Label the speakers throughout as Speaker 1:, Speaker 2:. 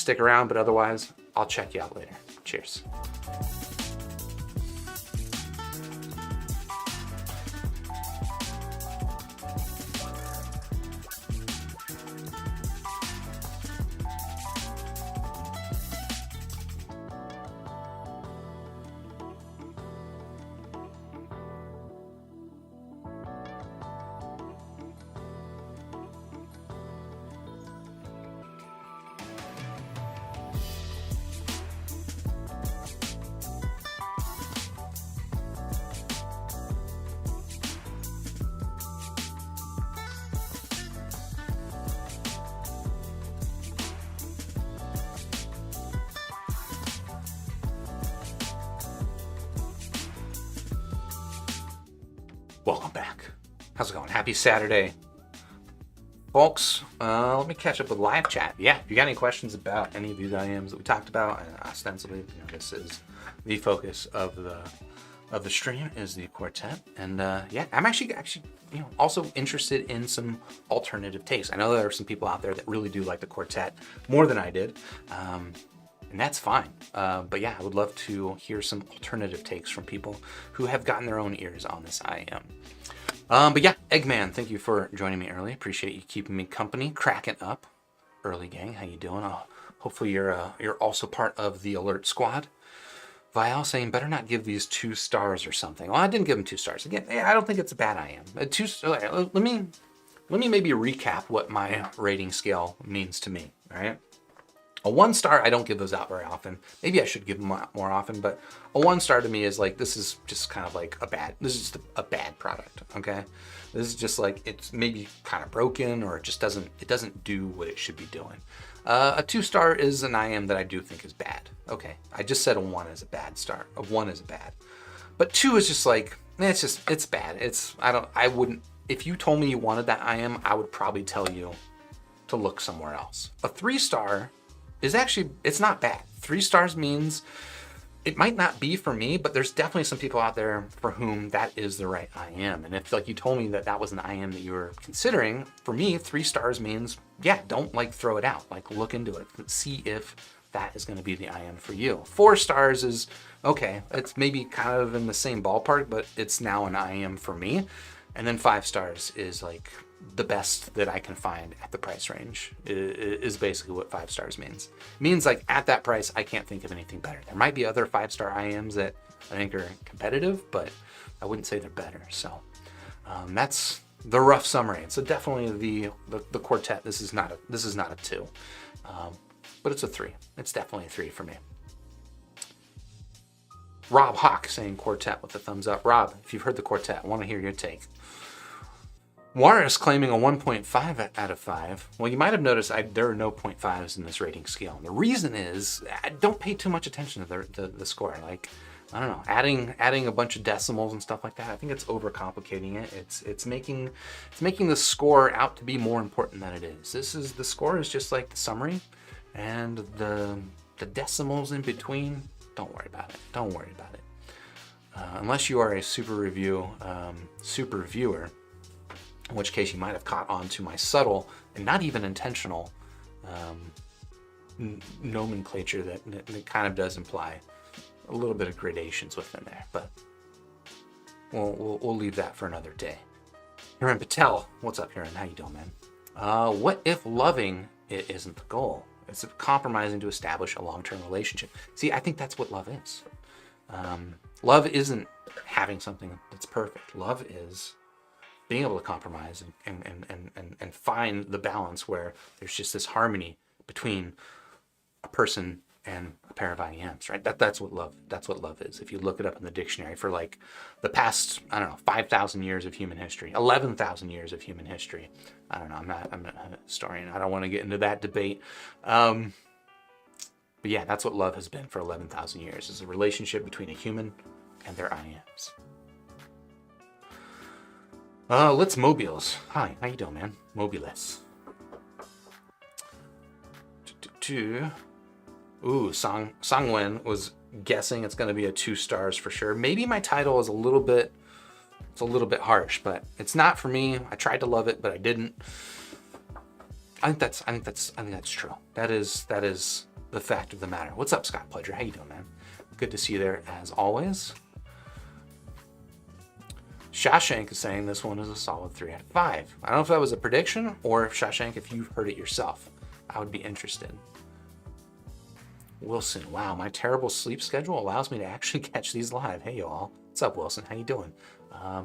Speaker 1: stick around, but otherwise, I'll check you out later. Cheers. Welcome back. How's it going? Happy Saturday, folks. Let me catch up with live chat. Yeah, if you got any questions about any of these IEMs that we talked about, and ostensibly, this is the focus of the stream is the quartet. And yeah, I'm actually also interested in some alternative takes. I know there are some people out there that really do like the quartet more than I did. And that's fine. But yeah, I would love to hear some alternative takes from people who have gotten their own ears on this IEM. But yeah, Eggman, thank you for joining me early. Appreciate you keeping me company, cracking up. Early gang, how you doing? Hopefully you're also part of the alert squad. Vial saying better not give these 2 stars or something. Well, I didn't give them 2 stars. Again, I don't think it's a bad IEM. Let me maybe recap what my rating scale means to me. All right. A 1 star, I don't give those out very often. Maybe I should give them more often, but a 1 star to me is like, this is just kind of like this is just a bad product, okay? This is just like, it's maybe kind of broken, or it just doesn't do what it should be doing. A 2 star is an IM that I do think is bad. Okay, I just said a 1 is a bad star. A 1 is bad. But 2 is just like, it's bad. I wouldn't, if you told me you wanted that IM, I would probably tell you to look somewhere else. A 3 star is actually, it's not bad. 3 stars means it might not be for me, but there's definitely some people out there for whom that is the right IM. And if like you told me that was an IM that you were considering, for me, 3 stars means, yeah, don't like throw it out. Like look into it, see if that is gonna be the IM for you. 4 stars is, okay, it's maybe kind of in the same ballpark, but it's now an IM for me. And then 5 stars is like, the best that I can find at the price range is basically what 5 stars means. It means like at that price, I can't think of anything better. There might be other 5-star IMs that I think are competitive, but I wouldn't say they're better. So that's the rough summary. So definitely the quartet. This is not a 2, but it's a 3. It's definitely a 3 for me. Rob Hawk saying quartet with a thumbs up. Rob, if you've heard the quartet, I want to hear your take. Juarez claiming a 1.5 out of 5. Well, you might have noticed there are no 0.5s in this rating scale. And the reason is I don't pay too much attention to the score. Like, I don't know, adding a bunch of decimals and stuff like that. I think it's overcomplicating it. It's making the score out to be more important than it is. The score is just like the summary, and the decimals in between. Don't worry about it. Don't worry about it. Unless you are a super viewer. In which case you might have caught on to my subtle and not even intentional nomenclature that kind of does imply a little bit of gradations within there, but we'll leave that for another day. Hiran Patel, what's up, Hiran? How you doing, man? What if loving it isn't the goal? It's compromising to establish a long-term relationship. See, I think that's what love is. Love isn't having something that's perfect. Love is being able to compromise and find the balance where there's just this harmony between a person and a pair of IEMs, right? That's what love is. If you look it up in the dictionary for like the past, 5,000 years of human history, 11,000 years of human history. I don't know. I'm not a historian. I don't want to get into that debate. But yeah, that's what love has been for 11,000 years, is a relationship between a human and their IEMs. Let's Mobiles. Hi, how you doing, man? Mobiles. Ooh, Sangwen was guessing it's going to be a 2 stars for sure. Maybe my title is a little bit harsh, but it's not for me. I tried to love it, but I didn't. I think that's true. That is the fact of the matter. What's up, Scott Pledger? How you doing, man? Good to see you there as always. Shashank is saying this one is a solid 3 out of 5. I don't know if that was a prediction or if Shashank, if you've heard it yourself. I would be interested. Wilson, wow, my terrible sleep schedule allows me to actually catch these live. Hey, y'all. What's up, Wilson? How you doing?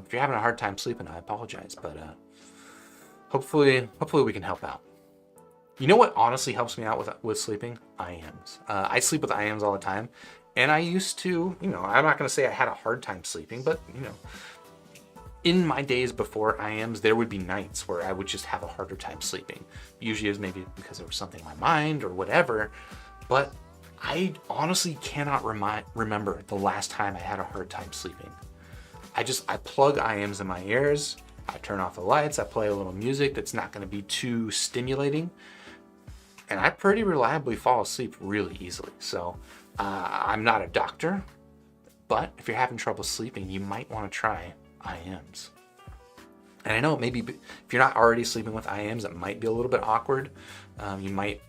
Speaker 1: If you're having a hard time sleeping, I apologize, but hopefully we can help out. You know what honestly helps me out with sleeping? IEMs. I sleep with IEMs all the time, and I used to, I'm not going to say I had a hard time sleeping, but, in my days before IEMs, there would be nights where I would just have a harder time sleeping. Usually it was maybe because there was something in my mind or whatever, but I honestly cannot remember the last time I had a hard time sleeping. I plug IEMs in my ears, I turn off the lights, I play a little music that's not going to be too stimulating, and I pretty reliably fall asleep really easily. So I'm not a doctor, but if you're having trouble sleeping, you might want to try IEMs. And I know maybe if you're not already sleeping with IEMs, it might be a little bit awkward. You might,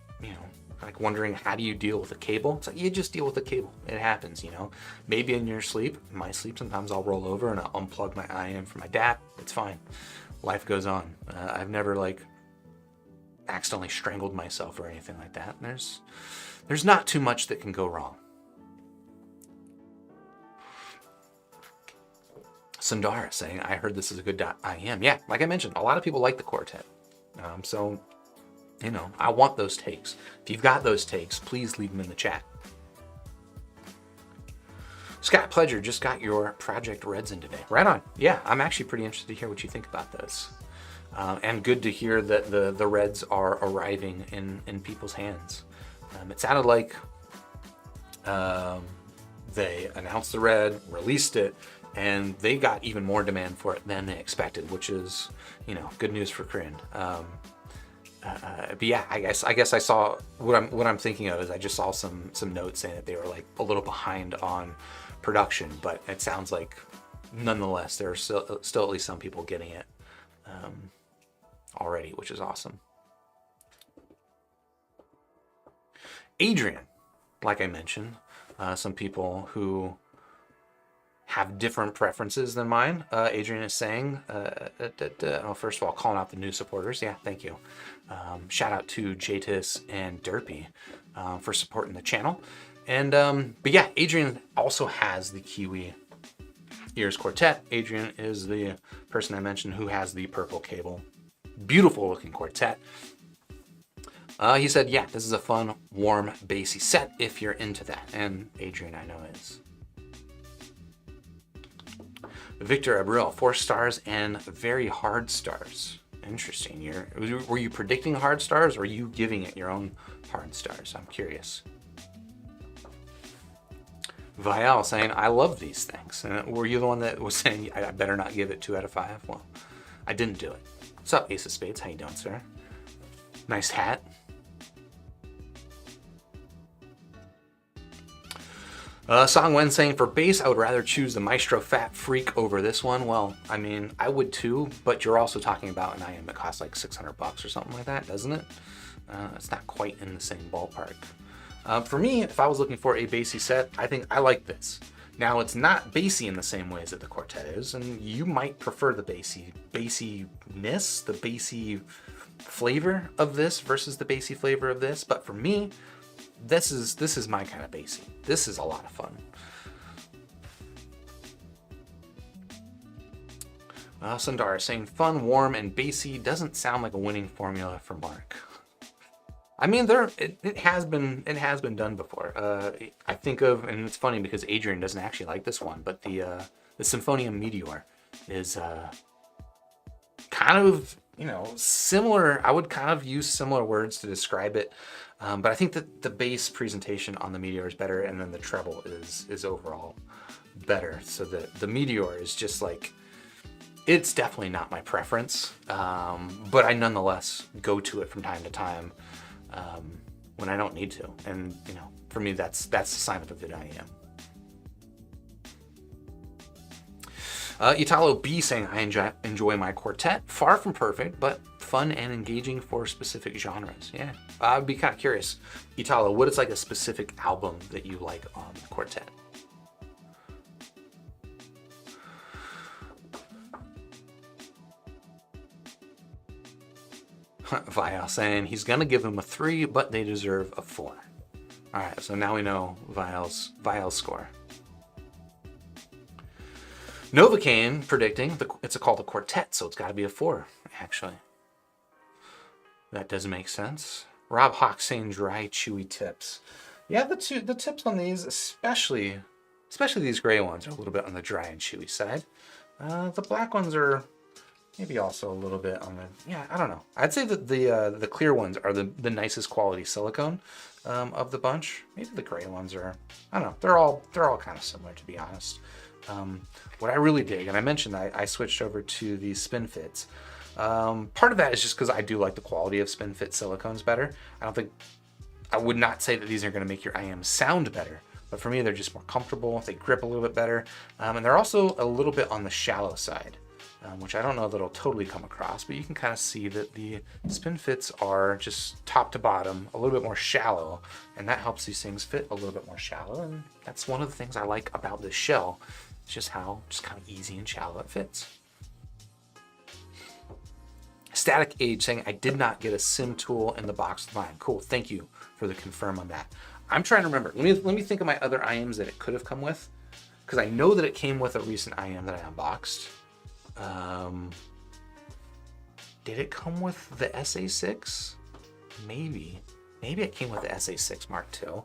Speaker 1: like wondering how do you deal with a cable? It's like you just deal with a cable. It happens, Maybe in your sleep, my sleep, sometimes I'll roll over and I'll unplug my IEM from my DAP. It's fine. Life goes on. I've never accidentally strangled myself or anything like that. There's not too much that can go wrong. Sundara saying, I heard this is a good IEM. Yeah, like I mentioned, a lot of people like the Quartet. So, I want those takes. If you've got those takes, please leave them in the chat. Scott Pledger just got your Project Reds in today. Right on. Yeah, I'm actually pretty interested to hear what you think about those. And good to hear that the Reds are arriving in people's hands. It sounded like they announced the Red, released it, and they got even more demand for it than they expected, which is, good news for Kryn. But yeah, I guess I saw what I'm thinking of is I just saw some notes saying that they were a little behind on production, but it sounds like nonetheless there are still at least some people getting it already, which is awesome. Adrian, like I mentioned, some people who have different preferences than mine. Adrian is saying, first of all, calling out the new supporters. Yeah, thank you. Shout out to Jatis and Derpy for supporting the channel. And, but yeah, Adrian also has the Kiwi Ears Quartet. Adrian is the person I mentioned who has the purple cable. Beautiful looking quartet. He said, yeah, this is a fun, warm, bassy set if you're into that. And Adrian, I know, is. Victor Abril, 4 stars and very hard stars. Interesting. Were you predicting hard stars or are you giving it your own hard stars? I'm curious. Vial saying, I love these things. And were you the one that was saying, I better not give it 2 out of 5? Well, I didn't do it. What's up, Ace of Spades? How you doing, sir? Nice hat. Song Wen saying, for bass, I would rather choose the Maestro Fat Freak over this one. Well, I mean, I would too, but you're also talking about an IEM that costs like $600 or something like that, doesn't it? It's not quite in the same ballpark. For me, if I was looking for a bassy set, I think I like this. Now, it's not bassy in the same ways that the Quartet is, and you might prefer the bassiness, the bassy flavor of this versus the bassy flavor of this, but for me, this is my kind of bassy. This is a lot of fun. Sundar saying fun, warm, and bassy doesn't sound like a winning formula for Mark. I mean, it has been done before. I think of, and it's funny because Adrian doesn't actually like this one, but the Symphonium Meteor is kind of similar. I would kind of use similar words to describe it. But I think that the bass presentation on the Meteor is better, and then the treble is overall better. So the Meteor is just it's definitely not my preference, but I nonetheless go to it from time to time when I don't need to. And for me, that's the sign of a good IEM. Italo B saying, I enjoy my quartet. Far from perfect, but fun and engaging for specific genres. Yeah, I'd be kind of curious, Italo, what is like a specific album that you like on Quartet? Vial saying he's gonna give him a 3, but they deserve a 4. All right, so now we know Vial's score. Novocaine predicting it's called a quartet, so it's got to be a 4, actually. That does make sense. Rob Hawk saying dry, chewy tips. Yeah, the tips on these, especially these gray ones, are a little bit on the dry and chewy side. The black ones are maybe also a little bit on the, yeah, I don't know. I'd say that the clear ones are the nicest quality silicone of the bunch. Maybe the gray ones are, I don't know. They're all kind of similar, to be honest. What I really dig, and I mentioned I switched over to these Spin Fits. Part of that is just because I do like the quality of Spin Fit silicones better. I would not say that these are going to make your IEMs sound better, but for me they're just more comfortable. They grip a little bit better, and they're also a little bit on the shallow side, which I don't know that it'll totally come across, but you can kind of see that the Spin Fits are just top to bottom a little bit more shallow, and that helps these things fit a little bit more shallow, and that's one of the things I like about this shell. It's just how kind of easy and shallow it fits. Static Age saying, I did not get a sim tool in the box with mine. Cool, thank you for the confirm on that. I'm trying to remember. Let me think of my other IEMs that it could have come with, because I know that it came with a recent IEM that I unboxed. Did it come with the SA6? Maybe it came with the SA6 Mark II.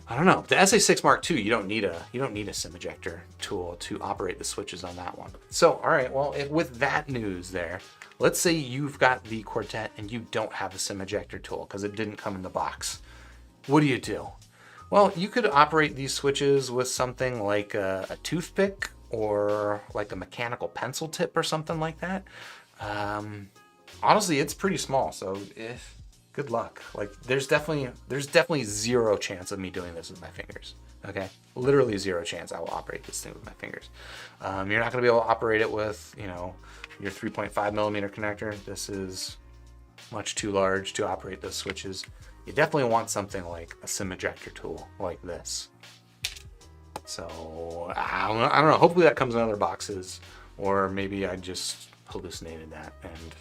Speaker 1: I don't know. The SA6 Mark II, you don't need a sim ejector tool to operate the switches on that one. So, all right, well, with that news there, let's say you've got the Quartet and you don't have a sim ejector tool because it didn't come in the box. What do you do? Well, you could operate these switches with something like a toothpick or like a mechanical pencil tip or something like that. Honestly, it's pretty small, so good luck. Like, there's definitely zero chance of me doing this with my fingers. Okay, literally zero chance I will operate this thing with my fingers. You're not going to be able to operate it with, your 3.5 millimeter connector. This is much too large to operate those switches. You definitely want something like a sim ejector tool like this. So I don't know. Hopefully that comes in other boxes, or maybe I just hallucinated that and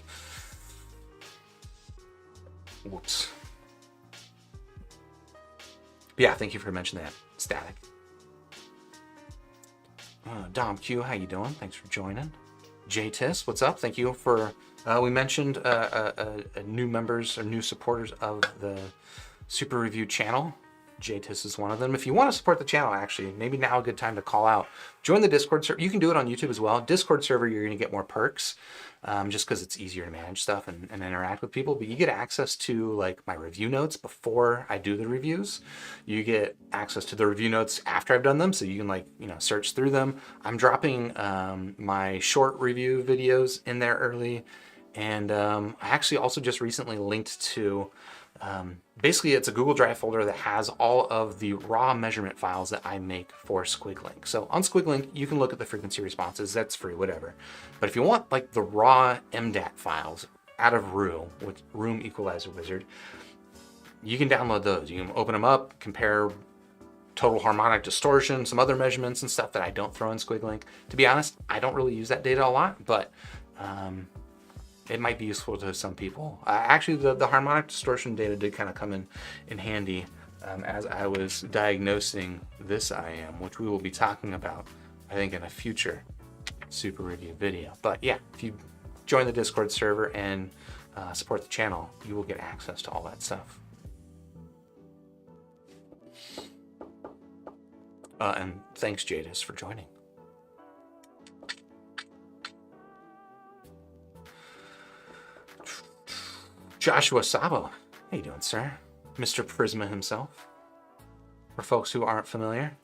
Speaker 1: whoops. But yeah, thank you for mentioning that, Static. Dom Q, how you doing? Thanks for joining. JTIS, what's up? Thank you for, we mentioned new members or new supporters of the Super Review channel. JTIS is one of them. If you want to support the channel, actually, maybe now a good time to call out. Join the Discord server. You can do it on YouTube as well. Discord server, you're going to get more perks, just because it's easier to manage stuff and interact with people. But you get access to like my review notes before I do the reviews. You get access to the review notes after I've done them, so you can search through them. I'm dropping my short review videos in there early, and I actually also just recently linked to. Basically, it's a Google Drive folder that has all of the raw measurement files that I make for SquigLink. So on SquigLink, you can look at the frequency responses. That's free, whatever. But if you want like the raw MDAT files out of Room, with Room Equalizer Wizard, you can download those. You can open them up, compare total harmonic distortion, some other measurements and stuff that I don't throw in SquigLink. To be honest, I don't really use that data a lot, but it might be useful to some people. Actually, the harmonic distortion data did kind of come in handy as I was diagnosing this IEM, which we will be talking about, I think, in a future Super Review video. But yeah, if you join the Discord server and support the channel, you will get access to all that stuff. And thanks, Jadis, for joining. Joshua Sabo, how you doing, sir? Mr. Prisma himself. For folks who aren't familiar,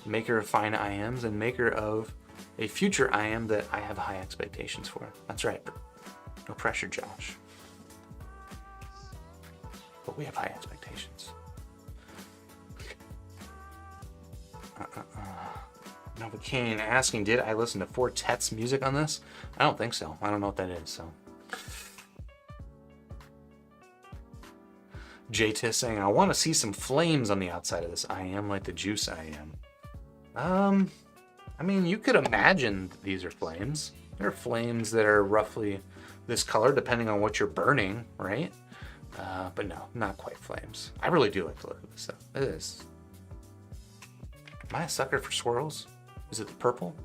Speaker 1: maker of fine IEMs and maker of a future IEM that I have high expectations for. That's right. No pressure, Josh. But we have high expectations. Nova Kane asking, did I listen to Four Tet's music on this? I don't think so. I don't know what that is, so. JTIS saying, I want to see some flames on the outside of this IEM, like the Juice IEM. I mean, you could imagine these are flames. They're flames that are roughly this color, depending on what you're burning, right? But no, not quite flames. I really do like the look of this stuff. It is. Am I a sucker for swirls? Is it the purple?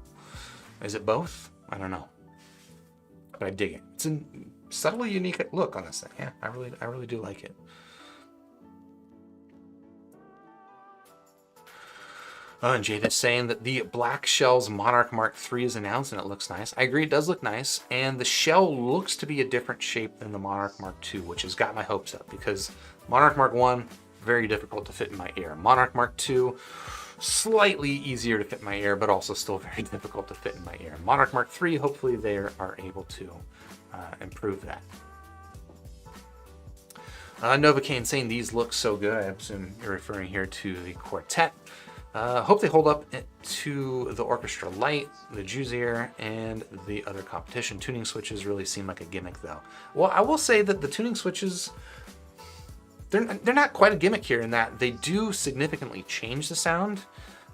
Speaker 1: Is it both? I don't know. But I dig it. It's a subtly unique look on this thing. Yeah, I really do like it. And Jade is saying that the Black Shell's Monarch Mark III is announced and it looks nice. I agree, it does look nice. And the shell looks to be a different shape than the Monarch Mark II, which has got my hopes up because Monarch Mark I, very difficult to fit in my ear. Monarch Mark II, slightly easier to fit in my ear, but also still very difficult to fit in my ear. Monarch Mark III, hopefully they are able to improve that. Novocaine saying these look so good. I assume you're referring here to the Quartet. Hope they hold up to the Orchestra Light, the Juice, and the other competition. Tuning switches really seem like a gimmick, though. Well, I will say that the tuning switches, they're not quite a gimmick here in that they do significantly change the sound.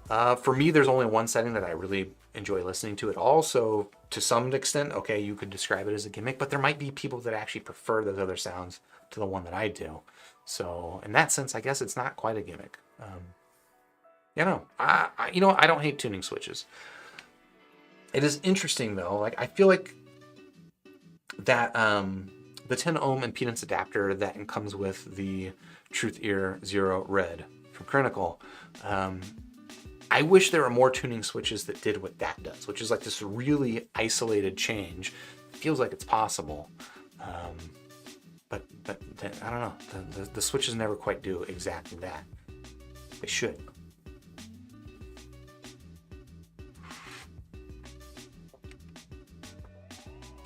Speaker 1: For me, there's only one setting that I really enjoy listening to at all. So to some extent, okay, you could describe it as a gimmick, but there might be people that actually prefer those other sounds to the one that I do. So in that sense, I guess it's not quite a gimmick. I don't hate tuning switches. It is interesting though. Like I feel like that the 10 ohm impedance adapter that comes with the Truth Ear Zero Red from Critical. I wish there were more tuning switches that did what that does, which is like this really isolated change. It feels like it's possible, but I don't know. The switches never quite do exactly that. They should.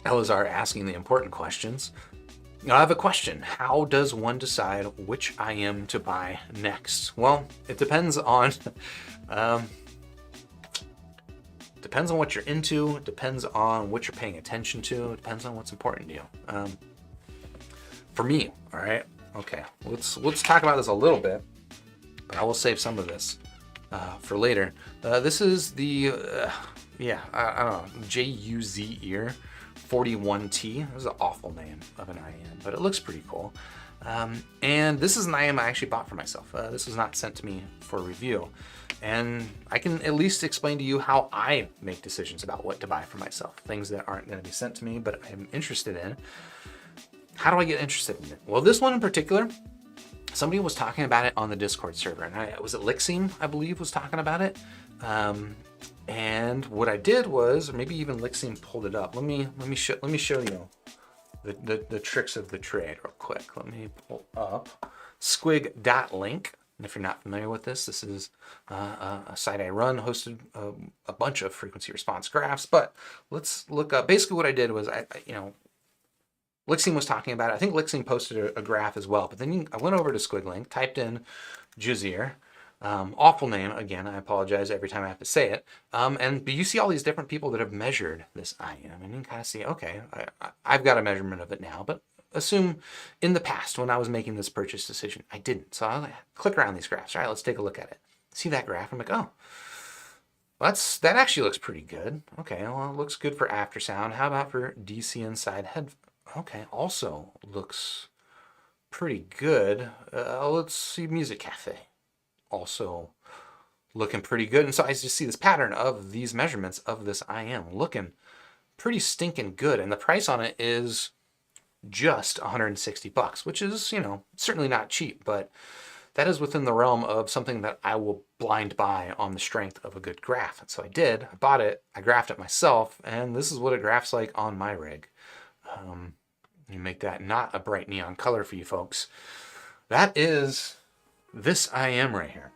Speaker 1: Elazar asking the important questions. Now I have a question. How does one decide which IEM to buy next? Well, it depends on what you're into, depends on what you're paying attention to, depends on what's important to you. For me, all right, okay, let's talk about this a little bit, but I will save some of this for later. This is the I don't know, JUZ ear 41T. This is an awful name of an IEM, but it looks pretty cool. And this is an IEM I actually bought for myself. This was not sent to me for review. And I can at least explain to you how I make decisions about what to buy for myself. Things that aren't going to be sent to me, but I'm interested in. How do I get interested in it? Well, this one in particular, somebody was talking about it on the Discord server. And was it Lixim, I believe, was talking about it. And what I did was, or maybe even Lixim pulled it up. Let me show you the tricks of the trade real quick. Let me pull up squig.link. And if you're not familiar with this, this is a site I run, hosted a bunch of frequency response graphs. But let's look up. Basically, what I did was, Lixim was talking about it. I think Lixim posted a graph as well. But then I went over to SquigLink, typed in Juzier. Awful name, again, I apologize every time I have to say it. But you see all these different people that have measured this IEM, and you can kind of see, okay, I've got a measurement of it now, but assume in the past when I was making this purchase decision, I didn't. So I'll click around these graphs. All right, let's take a look at it. See that graph? I'm like, oh, that actually looks pretty good. Okay, well, it looks good for aftersound. How about for DC inside head? Okay, also looks pretty good. Let's see Music Cafe. Also looking pretty good. And so I just see this pattern of these measurements of this IEM looking pretty stinking good. And the price on it is just $160, which is, certainly not cheap, but that is within the realm of something that I will blind buy on the strength of a good graph. And so I did. I bought it. I graphed it myself. And this is what a graph's like on my rig. You make that not a bright neon color for you folks. That is this IEM right here.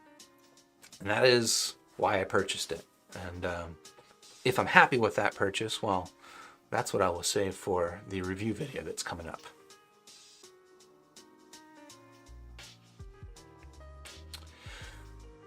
Speaker 1: And that is why I purchased it. And if I'm happy with that purchase, well, that's what I will save for the review video that's coming up.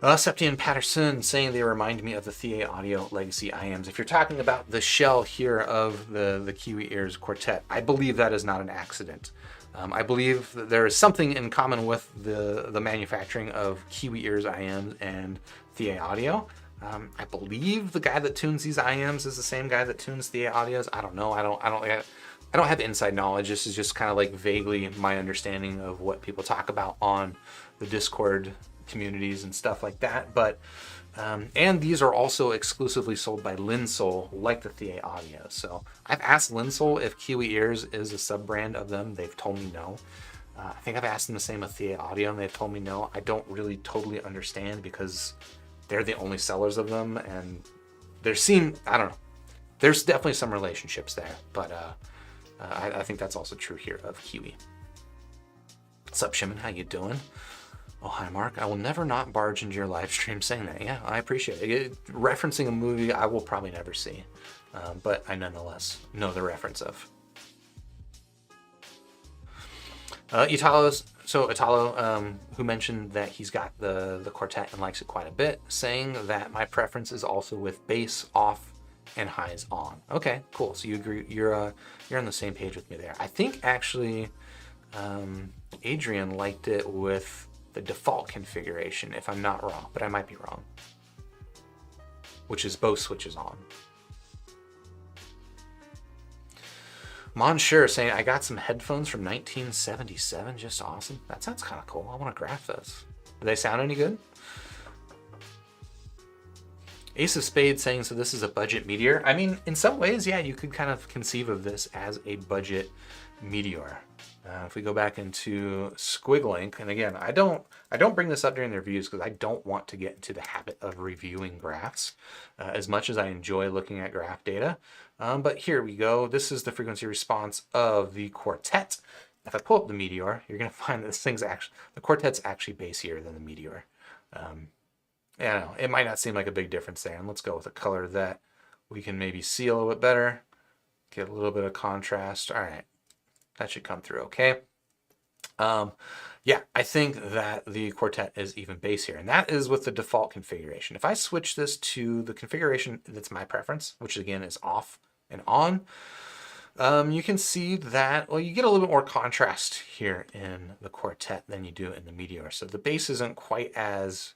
Speaker 1: Septian Patterson saying they remind me of the Thea Audio Legacy IEMs. If you're talking about the shell here of the Kiwi Ears Quartet, I believe that is not an accident. I believe that there is something in common with the manufacturing of Kiwi Ears IEMs and Thea Audio. I believe the guy that tunes these IEMs is the same guy that tunes Thea Audios. I don't know. I don't have inside knowledge. This is just kind of like vaguely my understanding of what people talk about on the Discord communities and stuff like that. But and these are also exclusively sold by Linsol, like the Thea Audio. So I've asked Linsol if Kiwi Ears is a sub-brand of them. They've told me no. I think I've asked them the same with Thea Audio, and they've told me no. I don't really totally understand because they're the only sellers of them, and I don't know. There's definitely some relationships there, but I think that's also true here of Kiwi. What's up, Shimon? How you doing? Oh, hi, Mark. I will never not barge into your live stream saying that. Yeah, I appreciate it. Referencing a movie I will probably never see, but I nonetheless know the reference of. Italo, who mentioned that he's got the quartet and likes it quite a bit, saying that my preference is also with bass off and highs on. Okay, cool. So you agree? You're on the same page with me there. I think actually, Adrian liked it with the default configuration, if I'm not wrong, but I might be wrong, which is both switches on. Monsieur saying, I got some headphones from 1977, just awesome. That sounds kind of cool. I want to graph those. Do they sound any good? Ace of Spades saying, so this is a budget meteor. I mean, in some ways, yeah, you could kind of conceive of this as a budget meteor. If we go back into Squiglink, and again, I don't bring this up during the reviews because I don't want to get into the habit of reviewing graphs as much as I enjoy looking at graph data. But here we go. This is the frequency response of the quartet. If I pull up the meteor, you're going to find this the quartet's actually bassier than the meteor. Yeah, I know, it might not seem like a big difference there. And let's go with a color that we can maybe see a little bit better. Get a little bit of contrast. All right. That should come through okay. Yeah, I think that the quartet is even bassier, and that is with the default configuration. If I switch this to the configuration that's my preference, which again is off and on, you can see that, well, you get a little bit more contrast here in the quartet than you do in the meteor. So the bass isn't quite as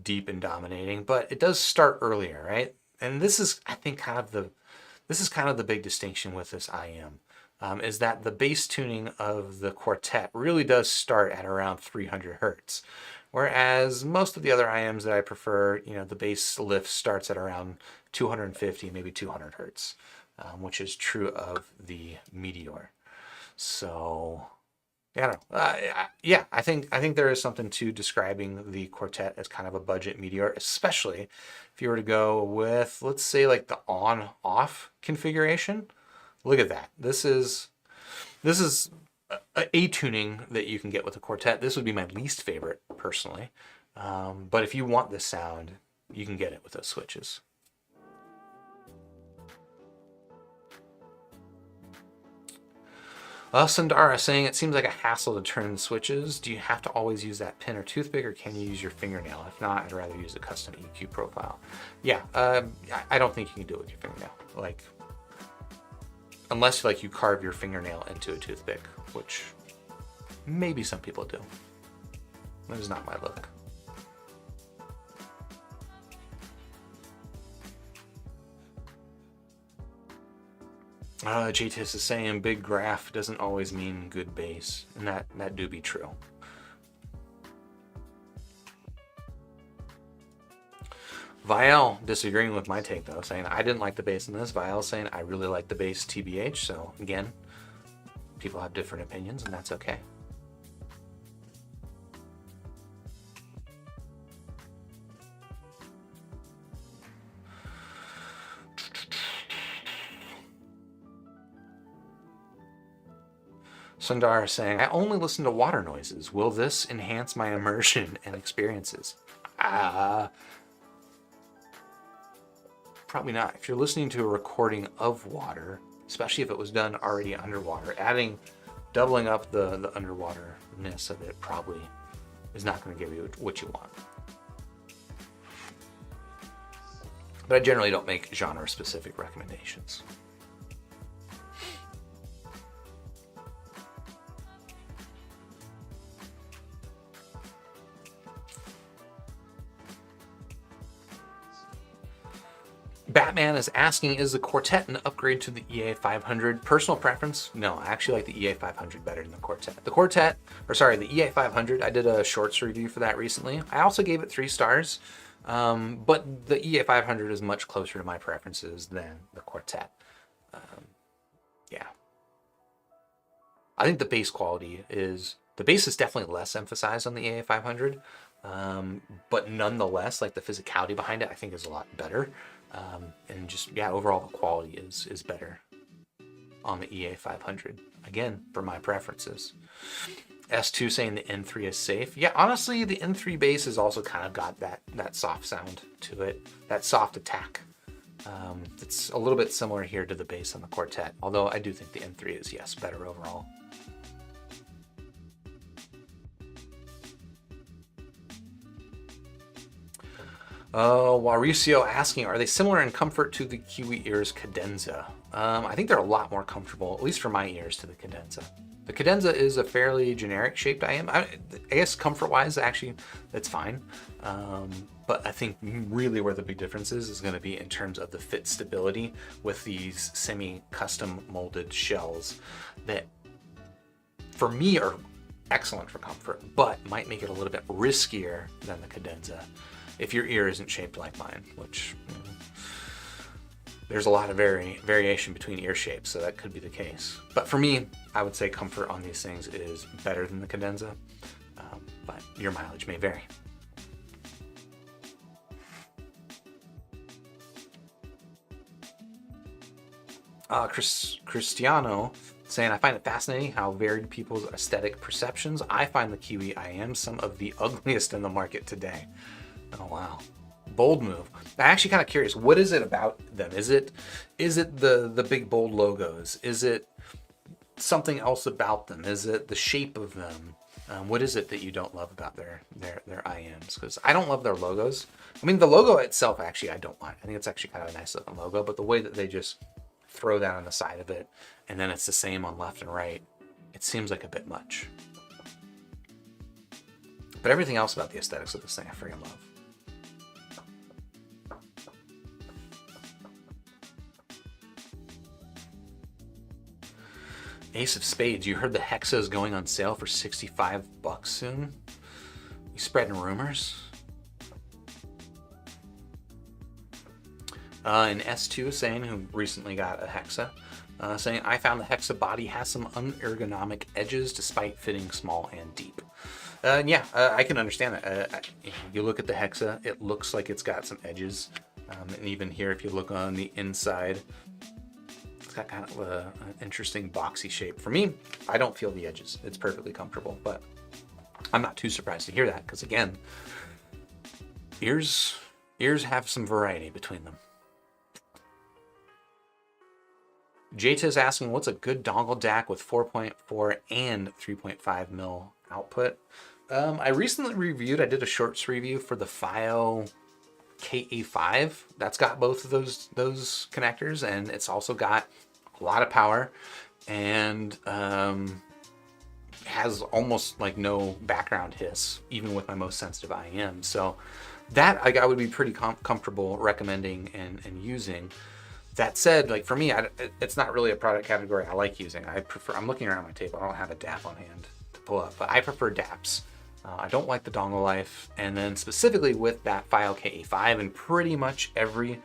Speaker 1: deep and dominating, but it does start earlier, right? And this is, I think, kind of the big distinction with this IEM. Is that the bass tuning of the quartet really does start at around 300 hertz. Whereas most of the other IEMs that I prefer, the bass lift starts at around 250, maybe 200 hertz, which is true of the Meteor. So, yeah, I don't know. I think there is something to describing the quartet as kind of a budget Meteor, especially if you were to go with, let's say, like the on-off configuration. Look at that. This is a tuning that you can get with a quartet. This would be my least favorite personally. But if you want this sound, you can get it with those switches. Sundara saying, it seems like a hassle to turn the switches. Do you have to always use that pin or toothpick, or can you use your fingernail? If not, I'd rather use a custom EQ profile. Yeah, I don't think you can do it with your fingernail. Unless you carve your fingernail into a toothpick, which maybe some people do. That is not my look. JTS is saying big graph doesn't always mean good bass, and that do be true. Vial disagreeing with my take though, saying I didn't like the bass in this. Vial saying I really like the bass TBH. So again, people have different opinions, and that's okay. Sundar saying, I only listen to water noises. Will this enhance my immersion and experiences? Probably not. If you're listening to a recording of water, especially if it was done already underwater, doubling up the underwaterness of it probably is not going to give you what you want. But I generally don't make genre-specific recommendations. Batman is asking, is the Quartet an upgrade to the EA500? Personal preference? No, I actually like the EA500 better than the Quartet. The EA500, I did a shorts review for that recently. I also gave it 3 stars, but the EA500 is much closer to my preferences than the Quartet. Yeah. I think the bass quality is, the bass is definitely less emphasized on the EA500, but nonetheless, like the physicality behind it, I think is a lot better. And just, yeah, overall the quality is better on the EA500. Again, for my preferences. S2 saying the N3 is safe. Yeah, honestly, the N3 bass has also kind of got that soft sound to it, that soft attack. It's a little bit similar here to the bass on the Quartet, although I do think the N3 is, yes, better overall. Mauricio asking, are they similar in comfort to the Kiwi Ears Cadenza? I think they're a lot more comfortable, at least for my ears, to the Cadenza. The Cadenza is a fairly generic shaped IEM. I guess comfort-wise, actually, it's fine. But I think really where the big difference is going to be in terms of the fit stability with these semi-custom molded shells that, for me, are excellent for comfort, but might make it a little bit riskier than the Cadenza if your ear isn't shaped like mine, which, you know, there's a lot of variation between ear shapes, so that could be the case. But for me, I would say comfort on these things is better than the Cadenza, but your mileage may vary. Cristiano saying, I find it fascinating how varied people's aesthetic perceptions. I find the Kiwi IEMs some of the ugliest in the market today. Oh, wow. Bold move. I'm actually kind of curious. What is it about them? Is it the big bold logos? Is it something else about them? Is it the shape of them? What is it that you don't love about their IEMs? Because I don't love their logos. I mean, the logo itself, actually, I don't mind. I think it's actually kind of a nice looking logo, but the way that they just throw that on the side of it, and then it's the same on left and right, it seems like a bit much. But everything else about the aesthetics of this thing, I freaking love. Ace of Spades, you heard the Hexa is going on sale for $65 soon? You spreading rumors? And S2 is saying, who recently got a Hexa, saying, I found the Hexa body has some unergonomic edges despite fitting small and deep. Yeah, I can understand that. You look at the Hexa, it looks like it's got some edges. And even here, if you look on the inside, it's got kind of an interesting boxy shape. For me, I don't feel the edges. It's perfectly comfortable, but I'm not too surprised to hear that because, again, ears have some variety between them. Jata is asking, what's a good dongle DAC with 4.4 and 3.5 mil output? I recently I did a shorts review for the FIO KA5. That's got both of those connectors, and it's also got a lot of power and has almost like no background hiss, even with my most sensitive IEM. So that I would be pretty comfortable recommending and using. That said, like for me, it's not really a product category I like using. I'm looking around my table. I don't have a DAP on hand to pull up, but I prefer DAPs. I don't like the dongle life. And then specifically with that FIO KA5 and pretty much every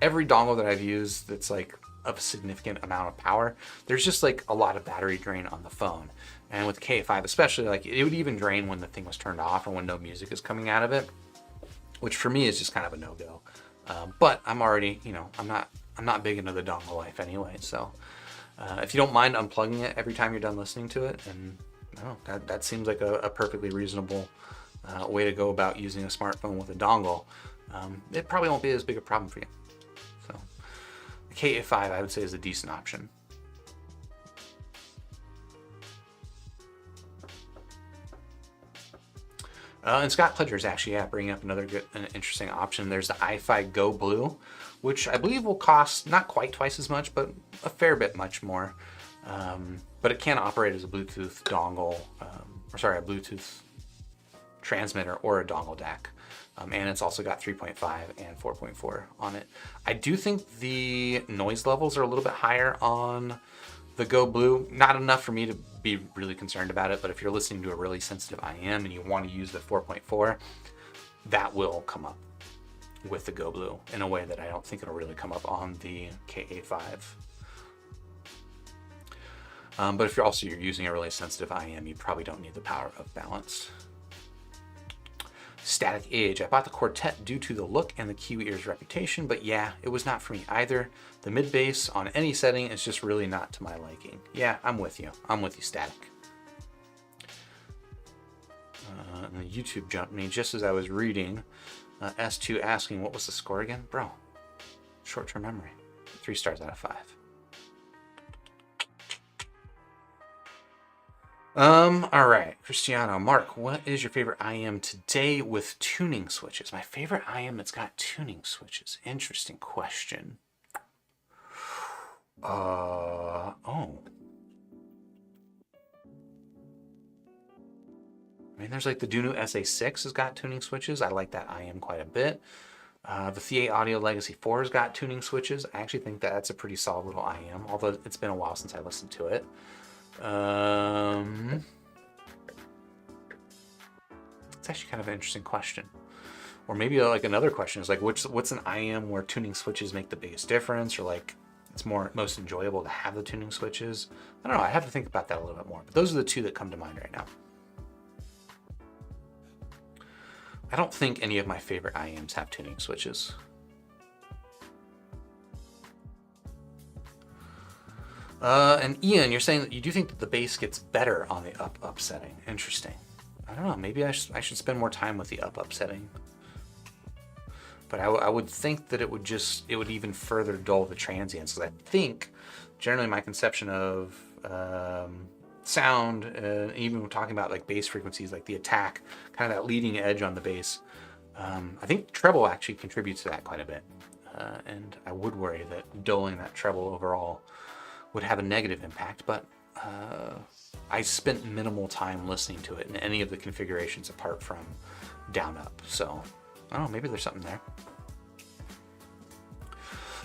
Speaker 1: dongle that I've used that's like of a significant amount of power, there's just like a lot of battery drain on the phone. And with KA5 especially, like it would even drain when the thing was turned off or when no music is coming out of it, which for me is just kind of a no-go. But I'm already, I'm not big into the dongle life anyway. So if you don't mind unplugging it every time you're done listening to it, and I don't know, that seems like a perfectly reasonable way to go about using a smartphone with a dongle. It probably won't be as big a problem for you. So the KA5 I would say is a decent option. And Scott Pledger is actually bringing up another interesting option. There's the iFi Go Blue, which I believe will cost not quite twice as much, but a fair bit much more. But it can operate as a Bluetooth dongle, a Bluetooth transmitter or a dongle DAC. And it's also got 3.5 and 4.4 on it. I do think the noise levels are a little bit higher on the Go Blue. Not enough for me to be really concerned about it, but if you're listening to a really sensitive IEM and you want to use the 4.4, that will come up with the Go Blue in a way that I don't think it'll really come up on the KA5. But if you're using a really sensitive IEM, you probably don't need the power of balance. Static Age. I bought the Quartet due to the look and the Kiwi Ears reputation, but yeah, it was not for me either. The mid bass on any setting is just really not to my liking. Yeah, I'm with you. I'm with you, Static. And the YouTube jumped me just as I was reading. S2 asking, what was the score again? Bro, short-term memory. 3 stars out of 5. All right, Cristiano. Mark, what is your favorite IEM today with tuning switches? My favorite IEM that's got tuning switches. Interesting question. Oh. I mean, there's like the Dunu SA6 has got tuning switches. I like that IEM quite a bit. The Thea Audio Legacy 4 has got tuning switches. I actually think that's a pretty solid little IEM, although it's been a while since I listened to it. It's actually kind of an interesting question. Or maybe like another question is like, what's an IEM where tuning switches make the biggest difference, or like it's most enjoyable to have the tuning switches? I don't know. I have to think about that a little bit more. But those are the two that come to mind right now. I don't think any of my favorite IEMs have tuning switches. And Ian, you're saying that you do think that the bass gets better on the up setting. Interesting. I don't know. Maybe I should spend more time with the up setting. But I would think that it would even further dull the transients, because I think generally my conception of sound, even when talking about like bass frequencies, like the attack, kind of that leading edge on the bass, I think treble actually contributes to that quite a bit. And I would worry that dulling that treble overall would have a negative impact, but I spent minimal time listening to it in any of the configurations apart from down up. So I don't know, maybe there's something there.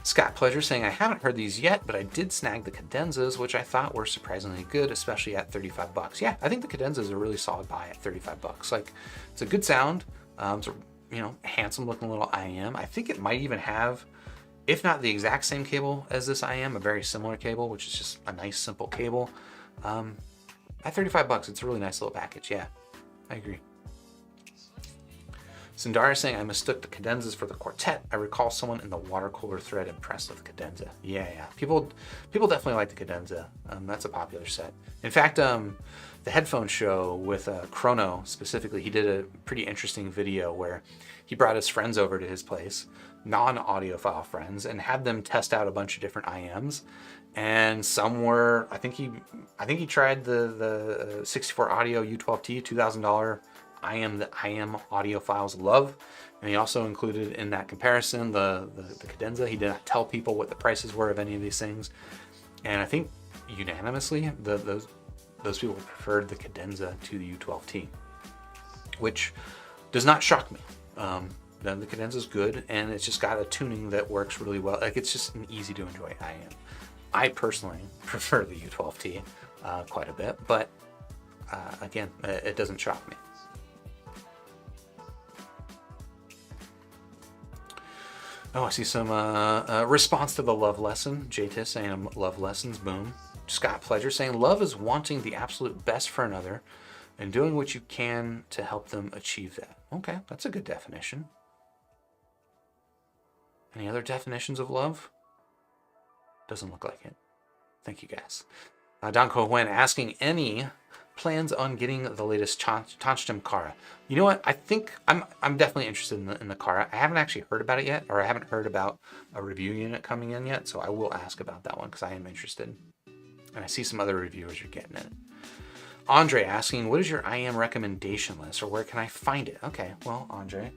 Speaker 1: Scott Pleasure saying, I haven't heard these yet, but I did snag the cadenzas, which I thought were surprisingly good, especially at 35 bucks. Yeah, I think the cadenza is a really solid buy at 35 bucks. Like, it's a good sound. It's a, handsome looking little IEM. I think it might even have, if not the exact same cable as this IEM, a very similar cable, which is just a nice simple cable. At 35 bucks, it's a really nice little package. Yeah, I agree. Sundara saying, I mistook the cadenzas for the Quartet. I recall someone in the water cooler thread impressed with the cadenza. Yeah. People definitely like the cadenza. That's a popular set. In fact, the headphone show with Chrono specifically, he did a pretty interesting video where he brought his friends over to his place, non-audiophile friends, and had them test out a bunch of different IEMs. And some were, I think he tried the 64 Audio U12T $2,000 IEM that IEM audiophiles love, and he also included in that comparison the cadenza. He did not tell people what the prices were of any of these things, and I think unanimously those people preferred the cadenza to the U12T, which does not shock me. Then the cadenza is good, and it's just got a tuning that works really well. Like, it's just an easy to enjoy IEM. I personally prefer the U12T quite a bit, but again, it doesn't shock me. Oh, I see some response to the love lesson. JTIS saying love lessons, boom. Scott Pleasure saying love is wanting the absolute best for another and doing what you can to help them achieve that. Okay, that's a good definition. Any other definitions of love? Doesn't look like it. Thank you, guys. Don Cohen asking, any plans on getting the latest Tonstem Kara? You know what? I think I'm definitely interested in the Kara. I haven't actually heard about it yet, or I haven't heard about a review unit coming in yet, so I will ask about that one because I am interested. And I see some other reviewers are getting it. Andre asking, what is your IEM recommendation list, or where can I find it? Okay, well, Andre,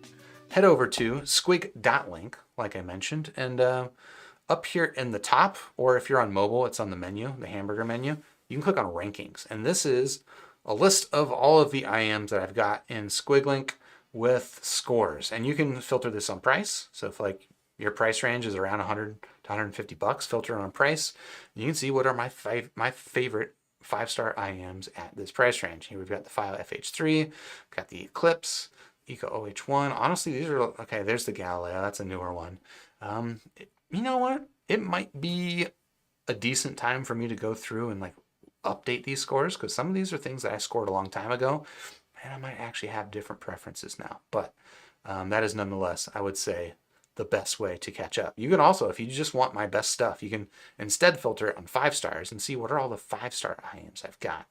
Speaker 1: head over to squig.link, like I mentioned, and up here in the top, or if you're on mobile, it's on the menu, the hamburger menu, you can click on rankings. And this is a list of all of the IEMs that I've got in SquigLink with scores, and you can filter this on price. So if like your price range is around 100 to 150 bucks, filter on price. You can see what are my favorite 5-star IEMs at this price range. Here we've got the File FH3, got the Eclipse, Eco OH1. Honestly, these are okay. There's the Galileo. That's a newer one. You know what? It might be a decent time for me to go through and like update these scores, because some of these are things that I scored a long time ago, and I might actually have different preferences now. But that is nonetheless, I would say, the best way to catch up. You can also, if you just want my best stuff, you can instead filter it on 5 stars and see what are all the 5-star IEMs I've got.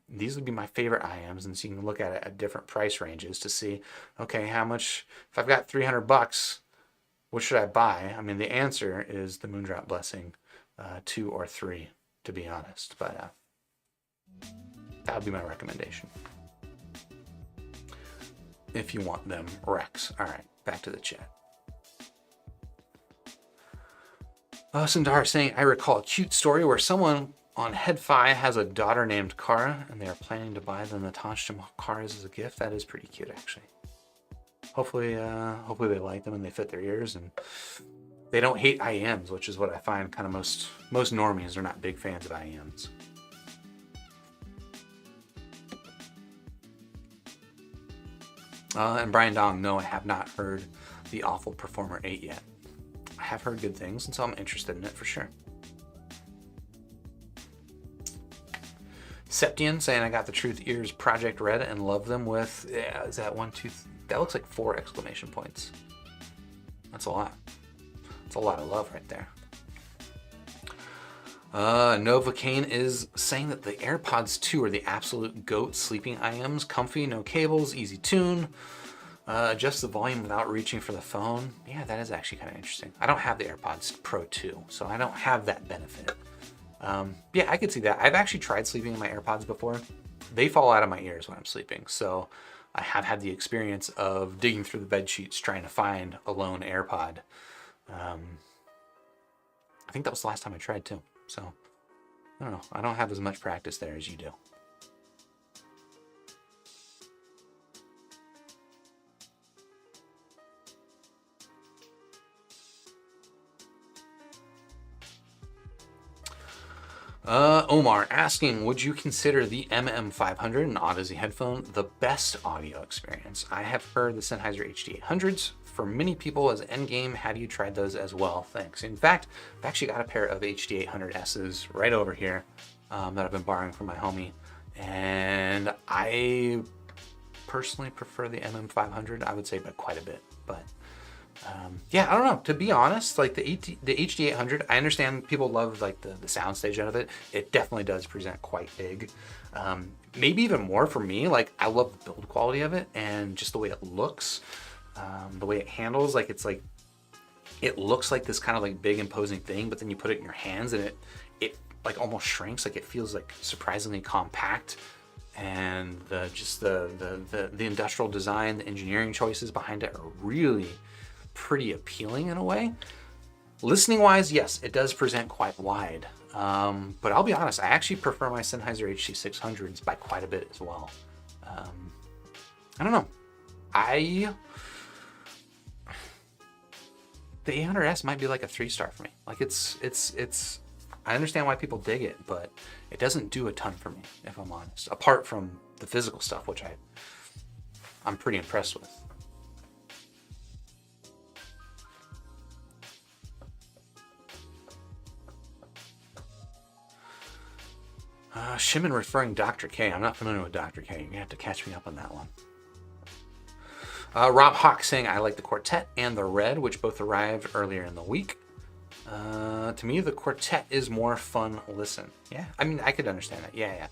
Speaker 1: These would be my favorite IEMs, and so you can look at it at different price ranges to see, okay, how much, if I've got 300 bucks, what should I buy? I mean, the answer is the Moondrop Blessing 2 or 3, to be honest, but that would be my recommendation if you want them Rex. All right, back to the chat. Sundar saying, I recall a cute story where someone on HeadFi has a daughter named Kara, and they are planning to buy them the Tanshima Karas as a gift. That is pretty cute, actually. Hopefully they like them and they fit their ears, and they don't hate IEMs, which is what I find kind of most normies are not big fans of IEMs. And Brian Dong, no, I have not heard the Awful Performer 8 yet. I have heard good things, and so I'm interested in it for sure. Septian saying, I got the Truth Ears Project Red and love them with, yeah, is that 1, 2, that looks like 4 exclamation points. That's a lot. That's a lot of love right there. Novocaine is saying that the AirPods 2 are the absolute GOAT sleeping IEMs. Comfy, no cables, easy tune. Adjust the volume without reaching for the phone. Yeah, that is actually kind of interesting. I don't have the AirPods Pro 2, so I don't have that benefit. Yeah, I could see that. I've actually tried sleeping in my AirPods before. They fall out of my ears when I'm sleeping, so I have had the experience of digging through the bed sheets trying to find a lone AirPod. I think that was the last time I tried too. So, I don't know. I don't have as much practice there as you do. Omar asking, would you consider the MM500, an Odyssey headphone, the best audio experience? I have heard the Sennheiser HD800s. For many people as endgame, have you tried those as well? Thanks. In fact, I've actually got a pair of HD800Ss right over here that I've been borrowing from my homie. And I personally prefer the MM500, I would say, by quite a bit. But yeah, I don't know. To be honest, like the HD800, I understand people love like the soundstage out of it. It definitely does present quite big. Maybe even more for me. Like I love the build quality of it and just the way it looks, the way it handles. Like it looks like this kind of like big imposing thing, but then you put it in your hands and it like almost shrinks. Like it feels like surprisingly compact. And the industrial design, the engineering choices behind it are really pretty appealing in a way. Listening wise, yes, it does present quite wide. But I'll be honest, I actually prefer my Sennheiser HC600s by quite a bit as well. I don't know. The 800S might be like a 3-star for me. Like it's I understand why people dig it, but it doesn't do a ton for me, if I'm honest. Apart from the physical stuff, which I'm pretty impressed with. Shimon referring Dr. K. I'm not familiar with Dr. K. You're gonna have to catch me up on that one. Rob Hawk saying, I like the Quartet and the Red, which both arrived earlier in the week. To me, the Quartet is more fun listen. Yeah, I mean, I could understand that. Yeah.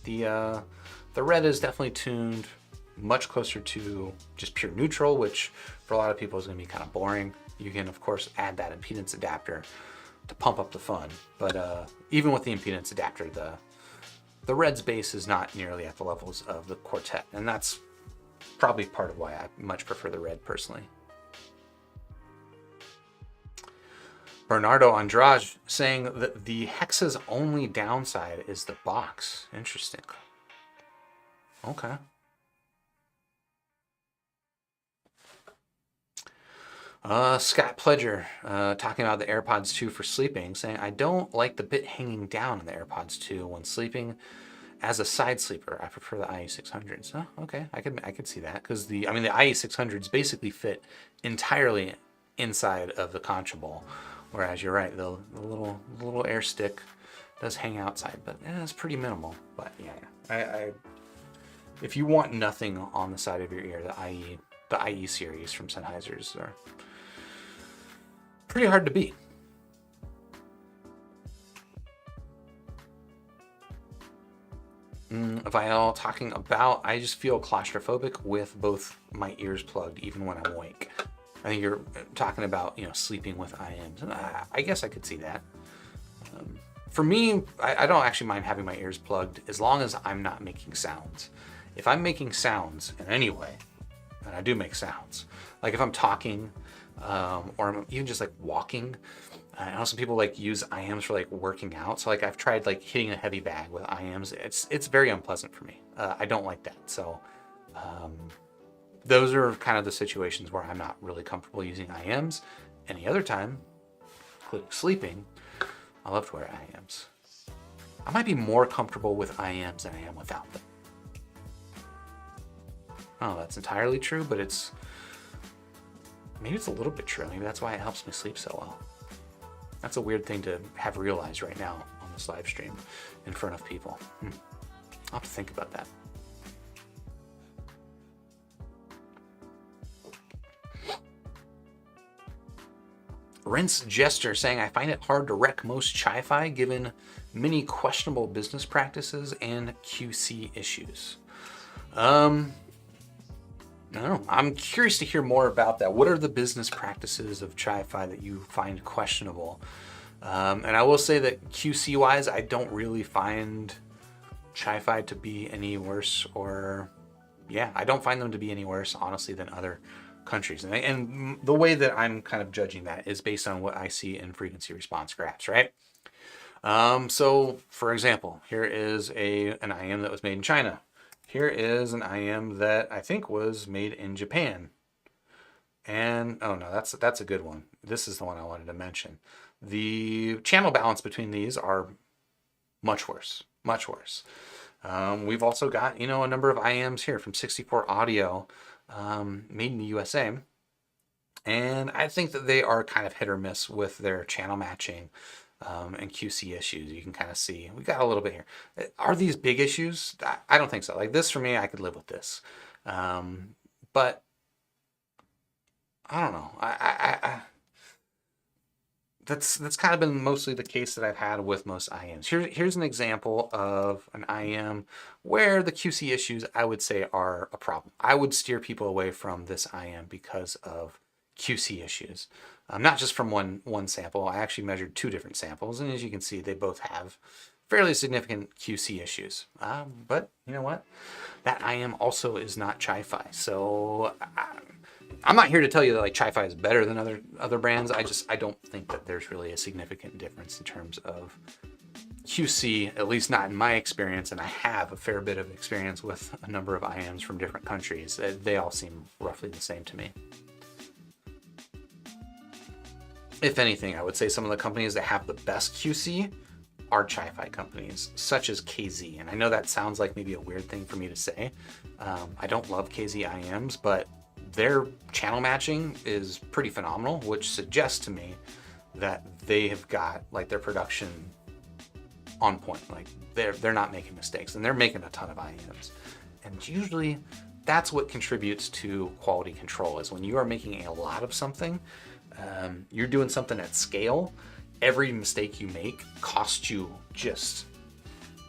Speaker 1: The Red is definitely tuned much closer to just pure neutral, which for a lot of people is gonna be kind of boring. You can, of course, add that impedance adapter to pump up the fun. But even with the impedance adapter, the Red's bass is not nearly at the levels of the Quartet, and that's probably part of why I much prefer the Red personally. Bernardo Andrade saying that the Hexa's only downside is the box. Interesting. Okay. Scott Pledger talking about the AirPods 2 for sleeping, saying, I don't like the bit hanging down in the AirPods 2 when sleeping. As a side sleeper, I prefer the IE600s. Oh, okay, I could see that because the IE600s basically fit entirely inside of the concha bowl, whereas you're right, the little air stick does hang outside, but it's pretty minimal. But yeah, I if you want nothing on the side of your ear, the IE series from Sennheiser's are pretty hard to beat. Vial talking about, I just feel claustrophobic with both my ears plugged, even when I'm awake. I think you're talking about, sleeping with IEMs. And I guess I could see that. For me, I don't actually mind having my ears plugged as long as I'm not making sounds. If I'm making sounds in any way, and I do make sounds, like if I'm talking, or I'm even just like walking. I know some people like use IEMs for like working out. So like I've tried like hitting a heavy bag with IEMs. It's very unpleasant for me. I don't like that. So those are kind of the situations where I'm not really comfortable using IEMs. Any other time, including sleeping, I love to wear IEMs. I might be more comfortable with IEMs than I am without them. Oh, that's entirely true, but maybe it's a little bit true. Maybe that's why it helps me sleep so well. That's a weird thing to have realized right now on this live stream in front of people. I'll have to think about that. Rinse Jester saying, I find it hard to rec most Chi-Fi given many questionable business practices and QC issues. I don't know. I'm curious to hear more about that. What are the business practices of Chi-Fi that you find questionable? And I will say that QC-wise, I don't really find Chi-Fi to be any worse, I don't find them to be any worse, honestly, than other countries. And the way that I'm kind of judging that is based on what I see in frequency response graphs, right? So, for example, here is an IEM that was made in China. Here is an IEM that I think was made in Japan. And, oh no, that's a good one. This is the one I wanted to mention. The channel balance between these are much worse, much worse. We've also got, a number of IEMs here from 64 Audio, made in the USA. And I think that they are kind of hit or miss with their channel matching and QC issues. You can kind of see, we got a little bit here. Are these big issues? I don't think so. Like this, for me, I could live with this. But I don't know. That's kind of been mostly the case that I've had with most IEMs. Here's an example of an IEM where the QC issues, I would say, are a problem. I would steer people away from this IEM because of QC issues. Not just from one sample. I actually measured 2 different samples, and as you can see, they both have fairly significant QC issues. But you know what? That IEM also is not Chi-Fi. So I'm not here to tell you that like Chi-Fi is better than other brands. I don't think that there's really a significant difference in terms of QC, at least not in my experience, and I have a fair bit of experience with a number of IEMs from different countries. They all seem roughly the same to me. If anything, I would say some of the companies that have the best QC are Chi-Fi companies, such as KZ. And I know that sounds like maybe a weird thing for me to say. I don't love KZ IEMs, but their channel matching is pretty phenomenal, which suggests to me that they have got like their production on point. Like they're not making mistakes, and they're making a ton of IEMs. And usually that's what contributes to quality control, is when you are making a lot of something, you're doing something at scale, every mistake you make costs you just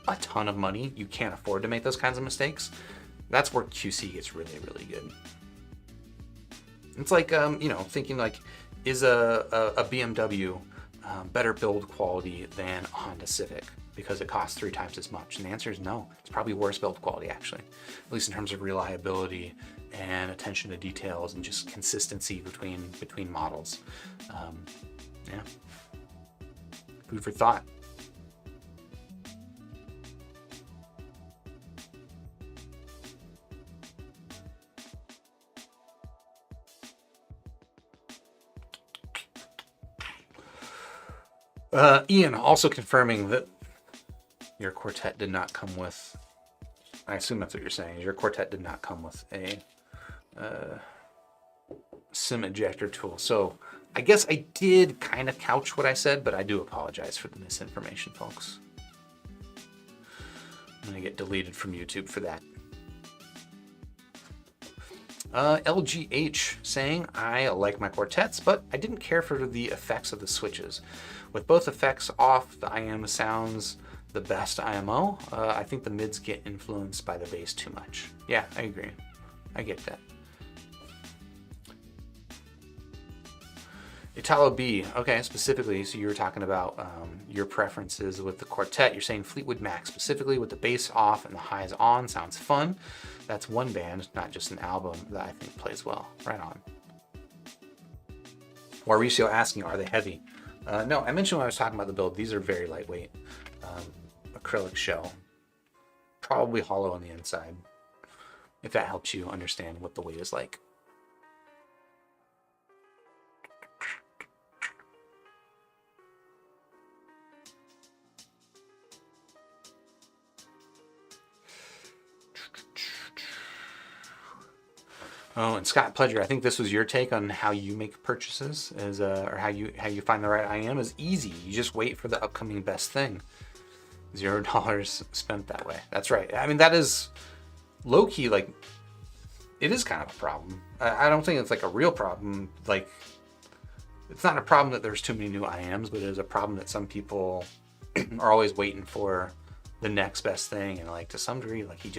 Speaker 1: a ton of money. You can't afford to make those kinds of mistakes. That's where QC gets really, really good. It's like, thinking like, is a BMW better build quality than a Honda Civic because it costs 3 times as much? And the answer is no. It's probably worse build quality, actually, at least in terms of reliability and attention to details and just consistency between models. Yeah. Food for thought. Ian also confirming that your quartet did not come with, I assume that's what you're saying, your quartet did not come with a SIM ejector tool. So I guess I did kind of couch what I said, but I do apologize for the misinformation, folks. I'm gonna get deleted from YouTube for that. LGH saying, I like my quartets, but I didn't care for the effects of the switches. With both effects off, the IEM sounds the best IMO. I think the mids get influenced by the bass too much. Yeah, I agree. I get that. Italo B, okay, specifically, so you were talking about your preferences with the quartet. You're saying Fleetwood Mac, specifically with the bass off and the highs on, sounds fun. That's one band, not just an album, that I think plays well. Right on. Mauricio asking, are they heavy? No, I mentioned when I was talking about the build, these are very lightweight. Acrylic shell. Probably hollow on the inside, if that helps you understand what the weight is like. Oh, and Scott Pledger, I think this was your take on how you make purchases, is or how you find the right IEM is easy. You just wait for the upcoming best thing. $0 spent that way. That's right. I mean, that is low key, like, it is kind of a problem. I don't think it's like a real problem. Like, it's not a problem that there's too many new IEMs, but it is a problem that some people are always waiting for the next best thing. And like, to some degree, like, you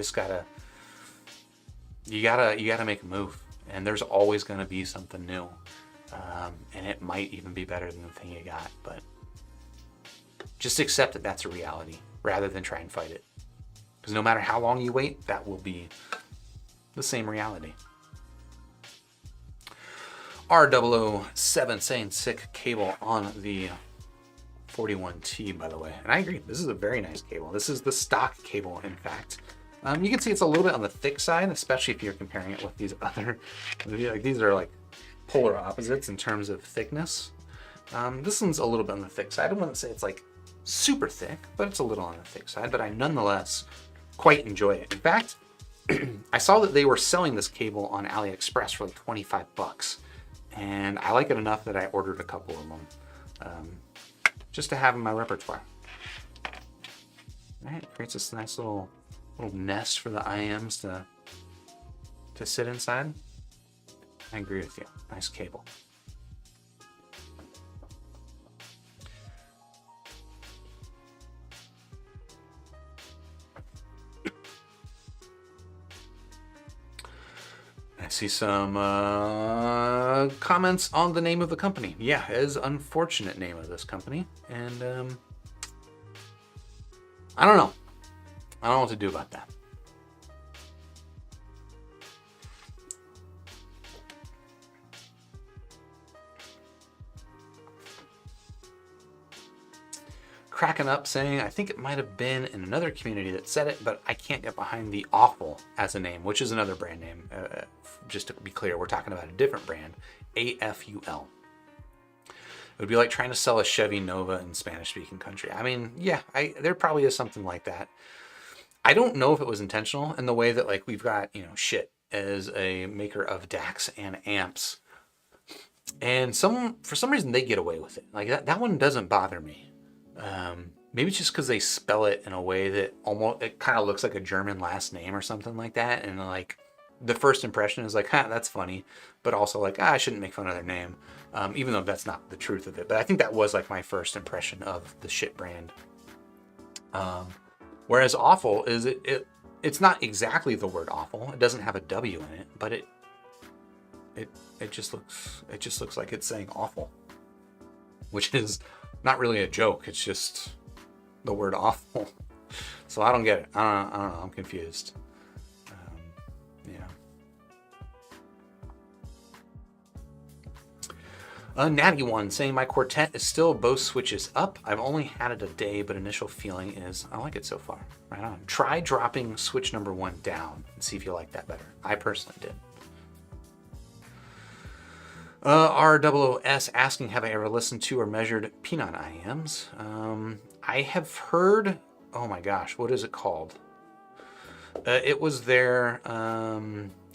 Speaker 1: gotta make a move, and there's always gonna be something new, and it might even be better than the thing you got. But just accept that that's a reality, rather than try and fight it, because no matter how long you wait, that will be the same reality. R007 saying sick cable on the 41T, by the way, and I agree. This is a very nice cable. This is the stock cable, in fact. You can see it's a little bit on the thick side, especially if you're comparing it with these other, like, these are like polar opposites in terms of thickness. This one's a little bit on the thick side. I wouldn't say it's like super thick, but it's a little on the thick side, but I nonetheless quite enjoy it. In fact, I saw that they were selling this cable on AliExpress for like 25 bucks, and I like it enough that I ordered a couple of them, just to have in my repertoire. All right, it creates this nice little nest for the IEMs to sit inside. I agree with you. Nice cable. I see some comments on the name of the company. Yeah, it is an unfortunate name of this company, and I don't know. I don't know what to do about that. Cracking up saying, I think it might have been in another community that said it, but I can't get behind the Awful as a name, which is another brand name. Just to be clear, we're talking about a different brand, AFUL. It would be like trying to sell a Chevy Nova in Spanish-speaking country. I mean, yeah, there probably is something like that. I don't know if it was intentional in the way that, like, we've got, Shit as a maker of DACs and amps, and for some reason they get away with it. Like, that one doesn't bother me. Maybe it's just because they spell it in a way that it kind of looks like a German last name or something like that, and like the first impression is like, that's funny, but also like, I shouldn't make fun of their name, even though that's not the truth of it. But I think that was like my first impression of the Shit brand. Whereas Awful is it's not exactly the word awful. It doesn't have a W in it, but it just looks like it's saying awful, which is not really a joke. It's just the word awful. So I don't get it. I don't know. I'm confused. Natty one saying, my quartet is still both switches up. I've only had it a day, but initial feeling is I like it so far. Right on. Try dropping switch number 1 down and see if you like that better. I personally did. ROOS asking, have I ever listened to or measured Pinon IEMs? I have heard, oh my gosh, what is it called? It was their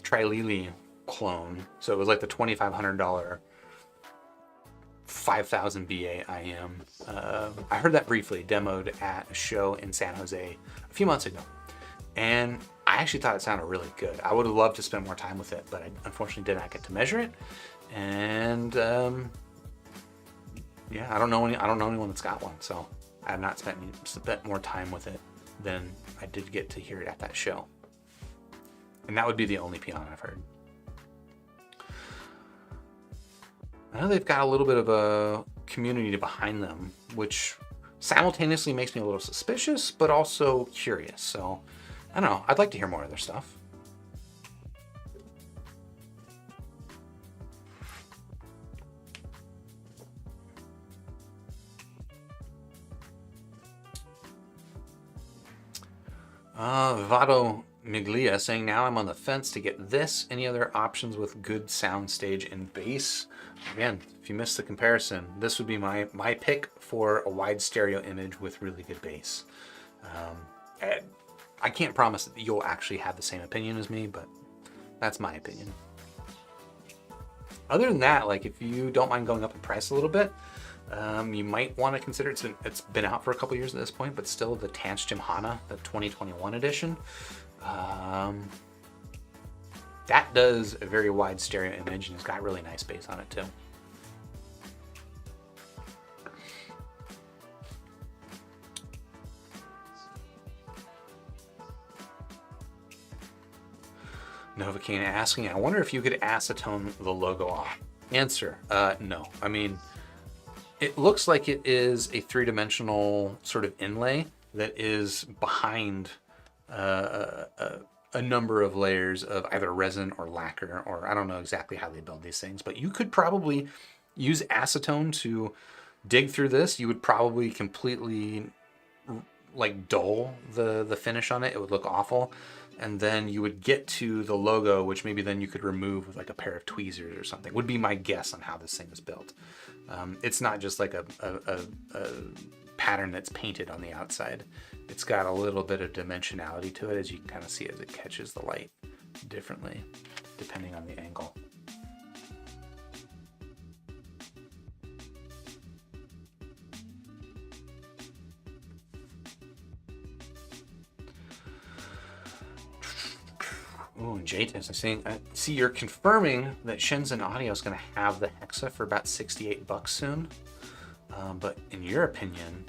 Speaker 1: Trilili clone. So it was like the $2,500 5,000 BA IEM. I heard that briefly demoed at a show in San Jose a few months ago. And I actually thought it sounded really good. I would have loved to spend more time with it, but I unfortunately did not get to measure it. And yeah, I don't know anyone that's got one, so I have not spent more time with it than I did get to hear it at that show. And that would be the only Pinon I've heard. I know they've got a little bit of a community behind them, which simultaneously makes me a little suspicious, but also curious. So I don't know. I'd like to hear more of their stuff. Vado Miglia saying, now I'm on the fence to get this. Any other options with good sound stage and bass? Again, if you missed the comparison, this would be my pick for a wide stereo image with really good bass. I can't promise that you'll actually have the same opinion as me, but that's my opinion. Other than that, like if you don't mind going up in price a little bit, you might want to consider it's been out for a couple years at this point, but still the Tanch Gymkhana, the 2021 edition. That does a very wide stereo image and it's got really nice bass on it too. Novocaine asking, I wonder if you could acetone the logo off. Answer, no. I mean, it looks like it is a three-dimensional sort of inlay that is behind a number of layers of either resin or lacquer, or I don't know exactly how they build these things, but you could probably use acetone to dig through this. You would probably completely like dull the finish on it. It would look awful. And then you would get to the logo, which maybe then you could remove with like a pair of tweezers or something, would be my guess on how this thing is built. It's not just like a pattern that's painted on the outside. It's got a little bit of dimensionality to it, as you can kind of see as it catches the light differently, depending on the angle. Oh, and Jaytis is saying, see, you're confirming that Shenzhen Audio is going to have the Hexa for about $68 soon. But in your opinion,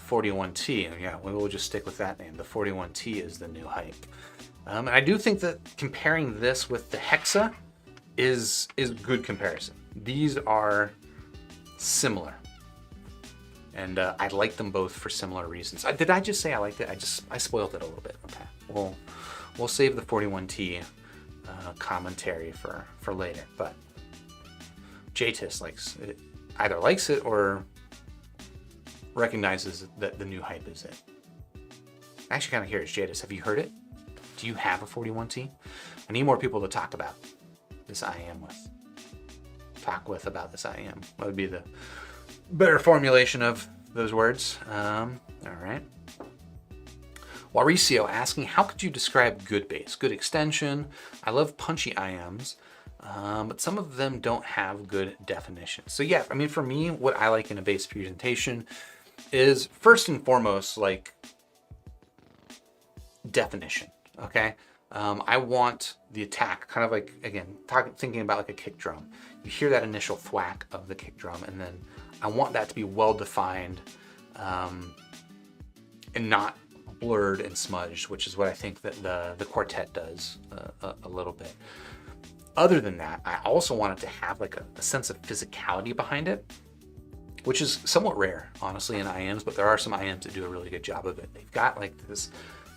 Speaker 1: 41T, yeah, we will just stick with that name. The 41T is the new hype. And I do think that comparing this with the Hexa is good comparison. These are similar. And I like them both for similar reasons. Did I just say I liked it? I spoiled it a little bit. Okay, we'll save the 41T commentary for later. But Jaytis either likes it or recognizes that the new hype is it. I'm actually kind of curious, Jaytis, have you heard it? Do you have a 41T? I need more people to talk about this IEM with. Talk with about this IEM. What would be the better formulation of those words? All right. Mauricio asking, how could you describe good bass? Good extension. I love punchy IEMs, but some of them don't have good definition. So yeah, I mean, for me, what I like in a bass presentation is first and foremost, like definition, okay? I want the attack, kind of like, again, thinking about like a kick drum. You hear that initial thwack of the kick drum, and then I want that to be well-defined and not blurred and smudged, which is what I think that the quartet does a little bit. Other than that, I also want it to have like a sense of physicality behind it, which is somewhat rare, honestly, in IEMs, but there are some IEMs that do a really good job of it. They've got like this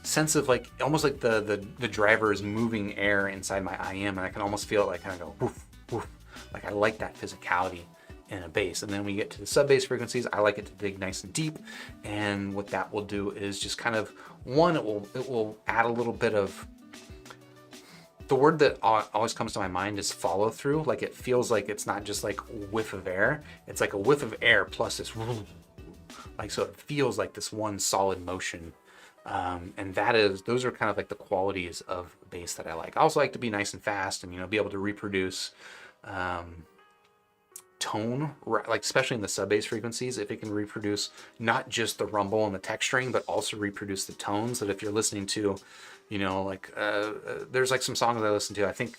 Speaker 1: sense of like, almost like the driver is moving air inside my IEM, and I can almost feel it like kind of go woof, woof. Like I like that physicality in a bass. And then when we get to the sub bass frequencies, I like it to dig nice and deep. And what that will do is just kind of, one, it will add a little bit of the word that always comes to my mind is follow through. Like it feels like it's not just like whiff of air. It's like a whiff of air plus this, like, so it feels like this one solid motion. And those are kind of like the qualities of bass that I like. I also like to be nice and fast and, you know, be able to reproduce tone, like especially in the sub bass frequencies, if it can reproduce not just the rumble and the texturing, but also reproduce the tones. That if you're listening to, you know, like there's like some songs I listen to, I think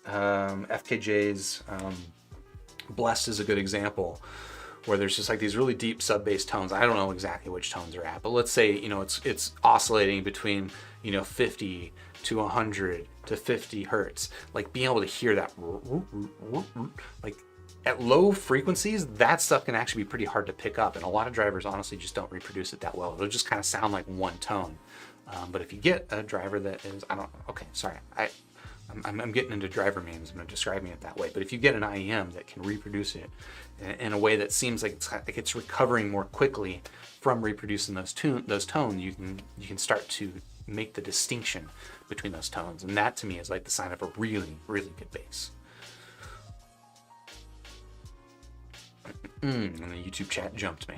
Speaker 1: FKJ's Blessed is a good example, where there's just like these really deep sub bass tones. I don't know exactly which tones are at, but let's say, you know, it's oscillating between, you know, 50 to 100 to 50 hertz. Like being able to hear that, like at low frequencies, that stuff can actually be pretty hard to pick up, and a lot of drivers honestly just don't reproduce it that well. It'll just kind of sound like one tone. But if you get a driver that is, I'm getting into driver memes. I'm not describing it that way. But if you get an IEM that can reproduce it in a way that seems like it's recovering more quickly from reproducing those tones, you can start to make the distinction between those tones, and that to me is like the sign of a really, really good bass. And the YouTube chat jumped me.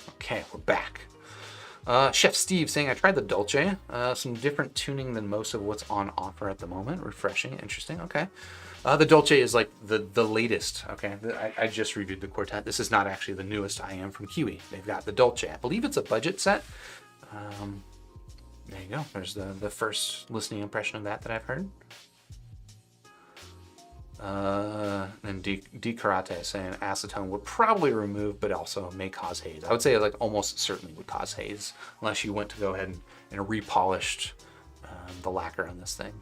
Speaker 1: Okay, we're back. Chef Steve saying, I tried the Dolce. Some different tuning than most of what's on offer at the moment. Refreshing, interesting, okay. The Dolce is like the latest, okay. I just reviewed the Quartet. This is not actually the newest IEM from Kiwi. They've got the Dolce. I believe it's a budget set. There you go. There's the first listening impression of that I've heard. And D Karate is saying acetone would probably remove, but also may cause haze. I would say like almost certainly would cause haze unless you went to go ahead and repolished the lacquer on this thing.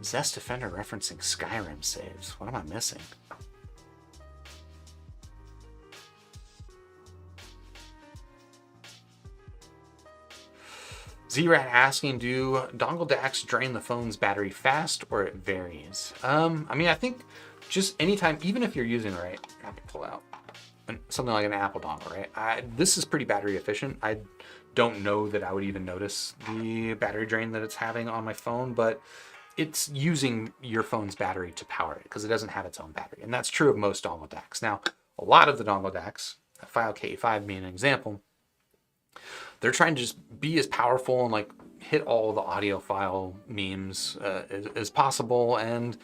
Speaker 1: Zest Defender referencing Skyrim saves. What am I missing? Z-Rat asking, do dongle DACs drain the phone's battery fast or it varies? I mean, I think just anytime, even if you're using, right, I have to pull out something like an Apple dongle, right? This is pretty battery efficient. I don't know that I would even notice the battery drain that it's having on my phone, but it's using your phone's battery to power it because it doesn't have its own battery. And that's true of most dongle DACs. Now, a lot of the dongle DACs, File KE5 being an example, they're trying to just be as powerful and like hit all the audiophile memes as possible, and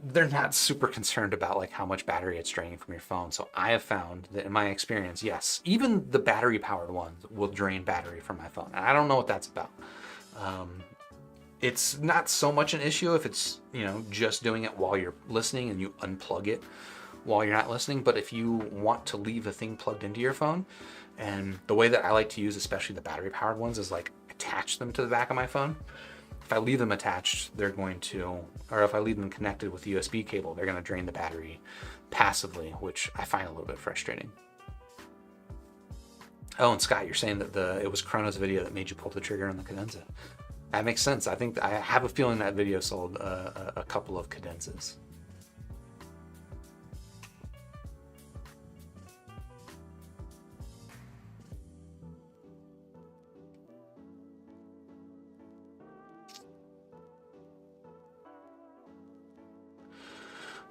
Speaker 1: they're not super concerned about like how much battery it's draining from your phone. So I have found that in my experience, yes, even the battery powered ones will drain battery from my phone. And I don't know what that's about. It's not so much an issue if it's, you know, just doing it while you're listening and you unplug it while you're not listening. But if you want to leave the thing plugged into your phone, and the way that I like to use, especially the battery powered ones, is like attach them to the back of my phone. If I leave them attached, they're going to, or if I leave them connected with the USB cable, they're going to drain the battery passively, which I find a little bit frustrating. Oh, and Scott, you're saying that it was Chrono's video that made you pull the trigger on the cadenza. That makes sense. I think I have a feeling that video sold a couple of cadenzas.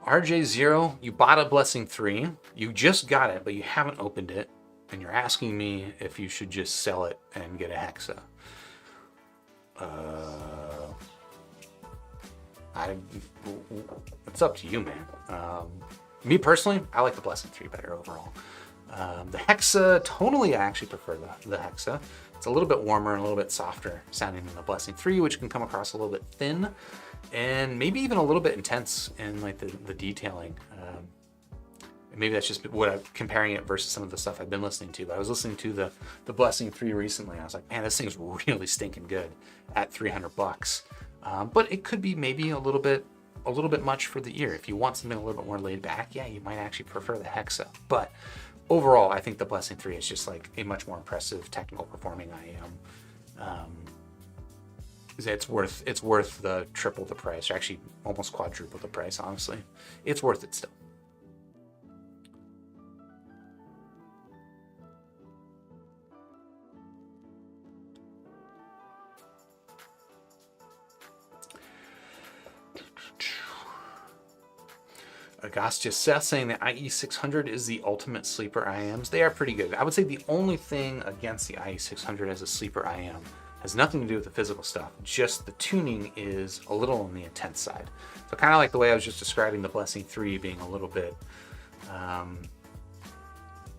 Speaker 1: RJ0, you bought a Blessing 3. You just got it, but you haven't opened it. And you're asking me if you should just sell it and get a Hexa. It's up to you, man. Me personally, I like the Blessing 3 better overall. The Hexa, tonally, I actually prefer the Hexa. It's a little bit warmer and a little bit softer sounding than the Blessing 3, which can come across a little bit thin and maybe even a little bit intense in like the detailing. Maybe that's just what I'm comparing it versus some of the stuff I've been listening to. But I was listening to the Blessing 3 recently, and I was like, man, this thing's really stinking good at $300. But it could be maybe a little bit much for the ear. If you want something a little bit more laid back, yeah, you might actually prefer the Hexa. But overall, I think the Blessing 3 is just like a much more impressive technical performing IEM. It's worth the triple the price, or actually almost quadruple the price, honestly. It's worth it still. Agastya Seth saying the IE600 is the ultimate sleeper IEMs. They are pretty good. I would say the only thing against the IE600 as a sleeper IEM has nothing to do with the physical stuff. Just the tuning is a little on the intense side. So kind of like the way I was just describing the Blessing 3 being a little bit,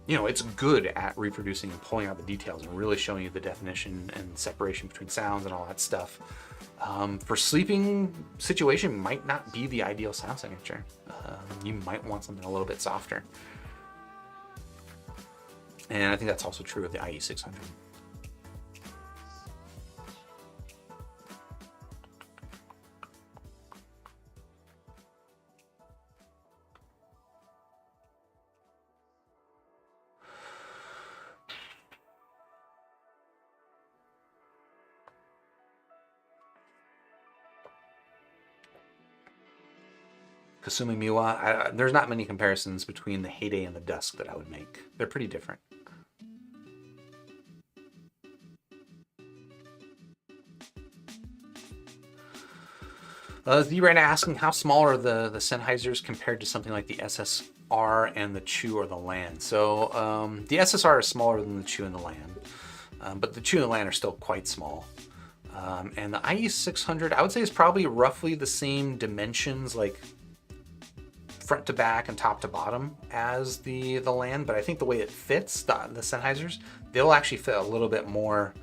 Speaker 1: it's good at reproducing and pulling out the details and really showing you the definition and separation between sounds and all that stuff. For sleeping situation might not be the ideal sound signature. You might want something a little bit softer. And I think that's also true of the IE600. Kasumi Miwa, there's not many comparisons between the Heyday and the Dusk that I would make. They're pretty different. Z-Ren asking, how small are the Sennheisers compared to something like the SSR and the Chew or the Land? So the SSR is smaller than the Chew and the Land, but the Chew and the Land are still quite small. And the IE600, I would say, is probably roughly the same dimensions, like front to back and top to bottom, as the Land, but I think the way it fits, the Sennheisers, they'll actually fit a little bit more,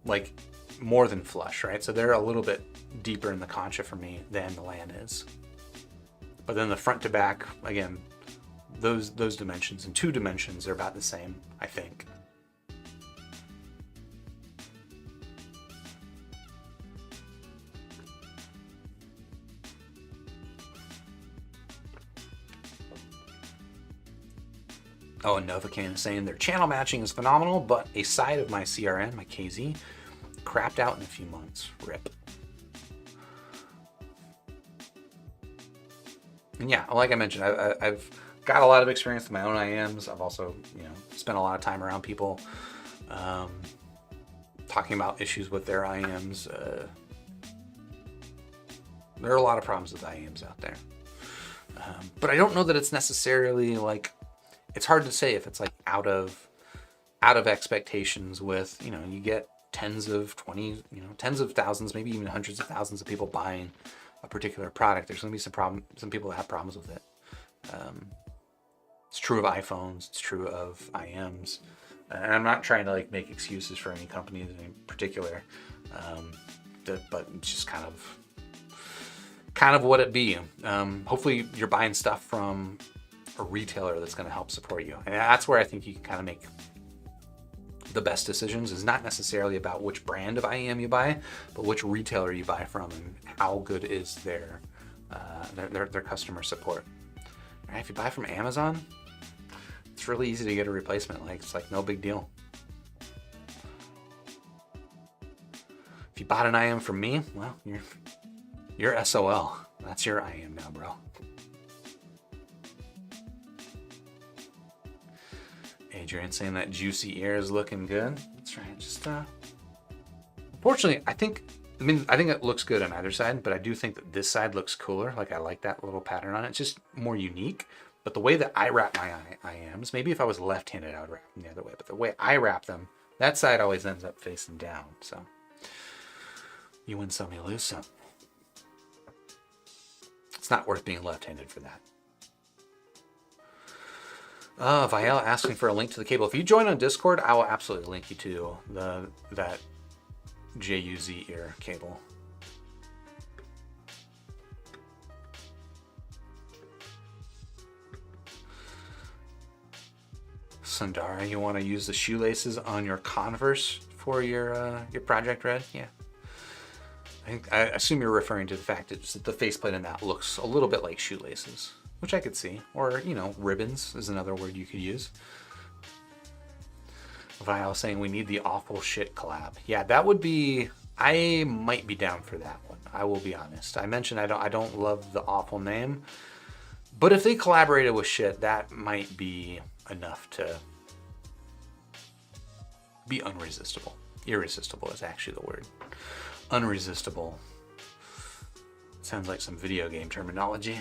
Speaker 1: like more than flush, right? So they're a little bit deeper in the concha for me than the Land is. But then the front to back, again, those dimensions and 2 dimensions are about the same, I think. Oh, and Novocaine is saying their channel matching is phenomenal, but a side of my CRN, my KZ, crapped out in a few months. RIP. And yeah, like I mentioned, I've got a lot of experience with my own IEMs. I've also, spent a lot of time around people talking about issues with their IEMs. There are a lot of problems with IEMs out there. But I don't know that it's necessarily like, it's hard to say if it's like out of expectations with, you get tens of thousands, maybe even hundreds of thousands of people buying a particular product. There's going to be some people that have problems with it. It's true of iPhones. It's true of IEMs. And I'm not trying to like make excuses for any companies in particular, but it's just kind of what it be. Hopefully you're buying stuff from a retailer that's going to help support you. And that's where I think you can kind of make the best decisions, is not necessarily about which brand of IEM you buy, but which retailer you buy from and how good is their customer support. All right, if you buy from Amazon, it's really easy to get a replacement. It's like no big deal. If you bought an IEM from me, well, you're SOL. That's your IEM now, bro. Adrian saying that Juicy Ear is looking good. That's right. Just unfortunately, I think it looks good on either side, but I do think that this side looks cooler. Like, I like that little pattern on it. It's just more unique. But the way that I wrap my IEMs, maybe if I was left-handed, I would wrap them the other way. But the way I wrap them, that side always ends up facing down. So you win some, you lose some. It's not worth being left-handed for that. Viella asking for a link to the cable. If you join on Discord, I will absolutely link you to that JUZ ear cable. Sundara, you want to use the shoelaces on your Converse for your Project Red? Yeah. I assume you're referring to the fact that the faceplate in that looks a little bit like shoelaces. which I could see. Or, you know, ribbons is another word you could use. Vile saying we need the awful shit collab. Yeah, that would be, I might be down for that one. I will be honest. I mentioned I don't love the awful name, but if they collaborated with shit, that might be enough to be unresistible. Irresistible is actually the word. Unresistible. Sounds like some video game terminology.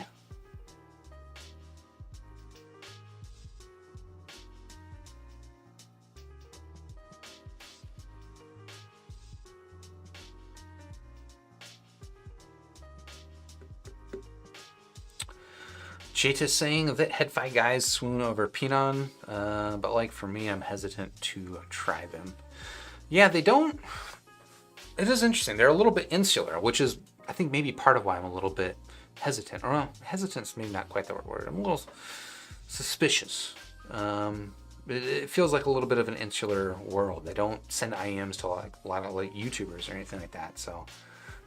Speaker 1: Jata's saying that head-fi guys swoon over Pinon, but like for me, I'm hesitant to try them. Yeah, they don't. It is interesting. They're a little bit insular, which is, I think, maybe part of why I'm a little bit hesitant. Or well, hesitant's maybe not quite the right word. I'm a little suspicious. It feels like a little bit of an insular world. They don't send IEMs to like a lot of like YouTubers or anything like that. So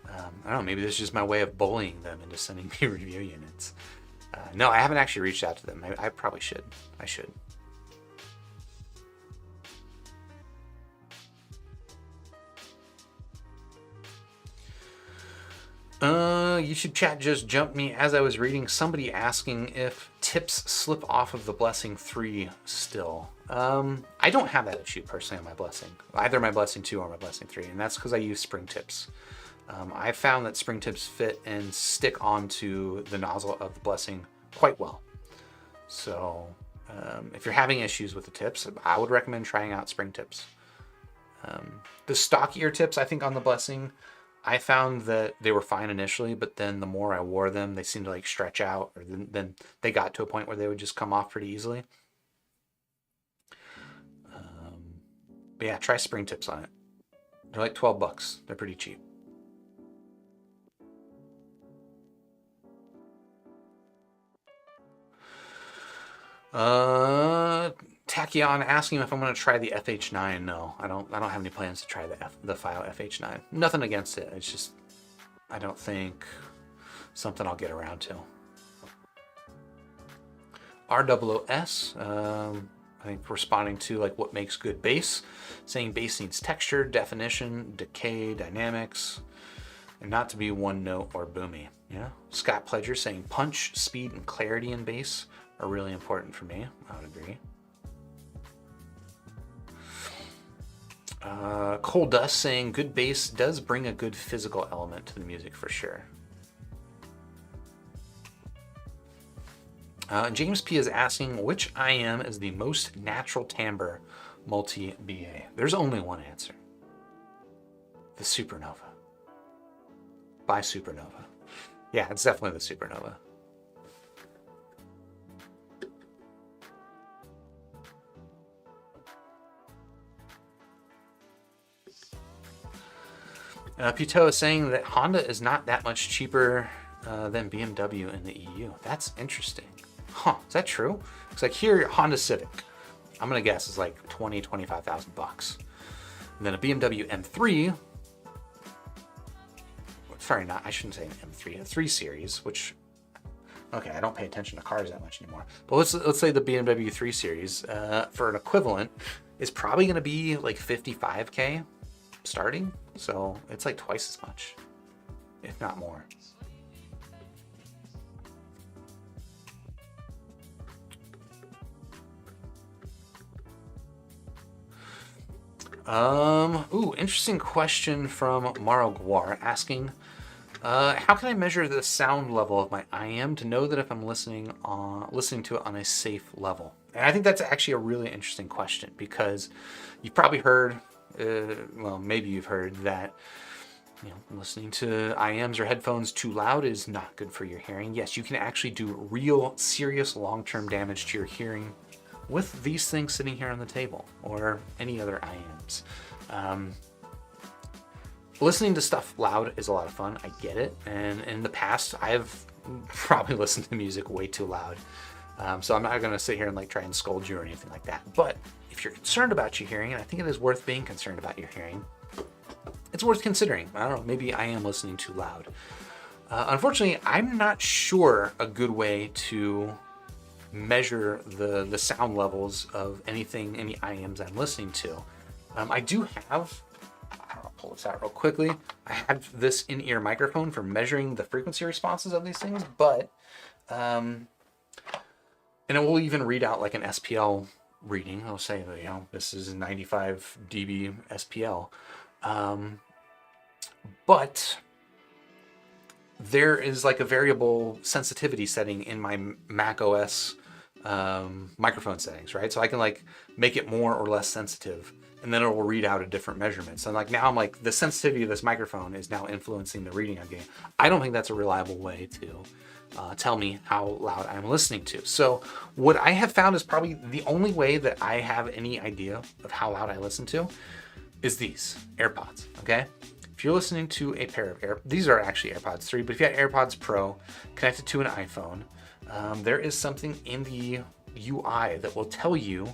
Speaker 1: I don't know. Maybe this is just my way of bullying them into sending me review units. No, I haven't actually reached out to them. I probably should. I should. YouTube chat just jumped me as I was reading. Somebody asking if tips slip off of the Blessing 3 still. I don't have that issue personally on my Blessing. Either my Blessing 2 or my Blessing 3, and that's because I use spring tips. I found that spring tips fit and stick onto the nozzle of the Blessing quite well. So if you're having issues with the tips, I would recommend trying out spring tips. The stock ear tips, I think on the Blessing, I found that they were fine initially, but then the more I wore them, they seemed to like stretch out, or then they got to a point where they would just come off pretty easily. But yeah, try spring tips on it. They're like $12. They're pretty cheap. Tachyon asking if I'm going to try the FH9. No, I don't have any plans to try the file FH9. Nothing against it. It's just, I don't think something I'll get around to. ROOS, I think responding to like what makes good bass, saying bass needs texture, definition, decay, dynamics, and not to be one note or boomy. Yeah. Scott Pledger saying punch, speed, and clarity in bass are really important for me. I would agree. Coal Dust saying good bass does bring a good physical element to the music for sure. James P is asking which IEM is the most natural timbre multi-BA. There's only one answer. The Supernova. By Supernova. Yeah, it's definitely the Supernova. Puto is saying that Honda is not that much cheaper than BMW in the EU. That's interesting. Huh, is that true? It's like here, Honda Civic, I'm gonna guess is like 25,000 bucks. And then a BMW M3, sorry, not, I shouldn't say an M3, a 3 Series, which, okay, I don't pay attention to cars that much anymore. But let's say the BMW 3 Series, for an equivalent, is probably gonna be like 55K starting. So it's like twice as much, if not more. Ooh, interesting question from Maro Guar asking, how can I measure the sound level of my IEM to know that if I'm listening to it on a safe level? And I think that's actually a really interesting question, because you've probably heard, well, maybe you've heard that, you know, listening to IEMs or headphones too loud is not good for your hearing. Yes, you can actually do real serious long-term damage to your hearing with these things sitting here on the table, or any other IEMs. Listening to stuff loud is a lot of fun. I get it. And in the past, I've probably listened to music way too loud. So I'm not going to sit here and like try and scold you or anything like that. But if you're concerned about your hearing, and I think it is worth being concerned about your hearing, it's worth considering. I don't know, maybe I am listening too loud. Unfortunately, I'm not sure a good way to measure the sound levels of any IEMs I'm listening to. I do have, I'll pull this out real quickly. I have this in-ear microphone for measuring the frequency responses of these things, but, and it will even read out like an SPL reading. I'll say, you know, this is 95 dB SPL. But there is like a variable sensitivity setting in my Mac OS microphone settings, right? So I can like make it more or less sensitive, and then it will read out a different measurement. So like now I'm like, the sensitivity of this microphone is now influencing the reading I'm getting. I don't think that's a reliable way to tell me how loud I'm listening to. So what I have found is probably the only way that I have any idea of how loud I listen to is these AirPods, okay? If you're listening to a pair of these are actually AirPods 3, but if you have AirPods Pro connected to an iPhone, there is something in the UI that will tell you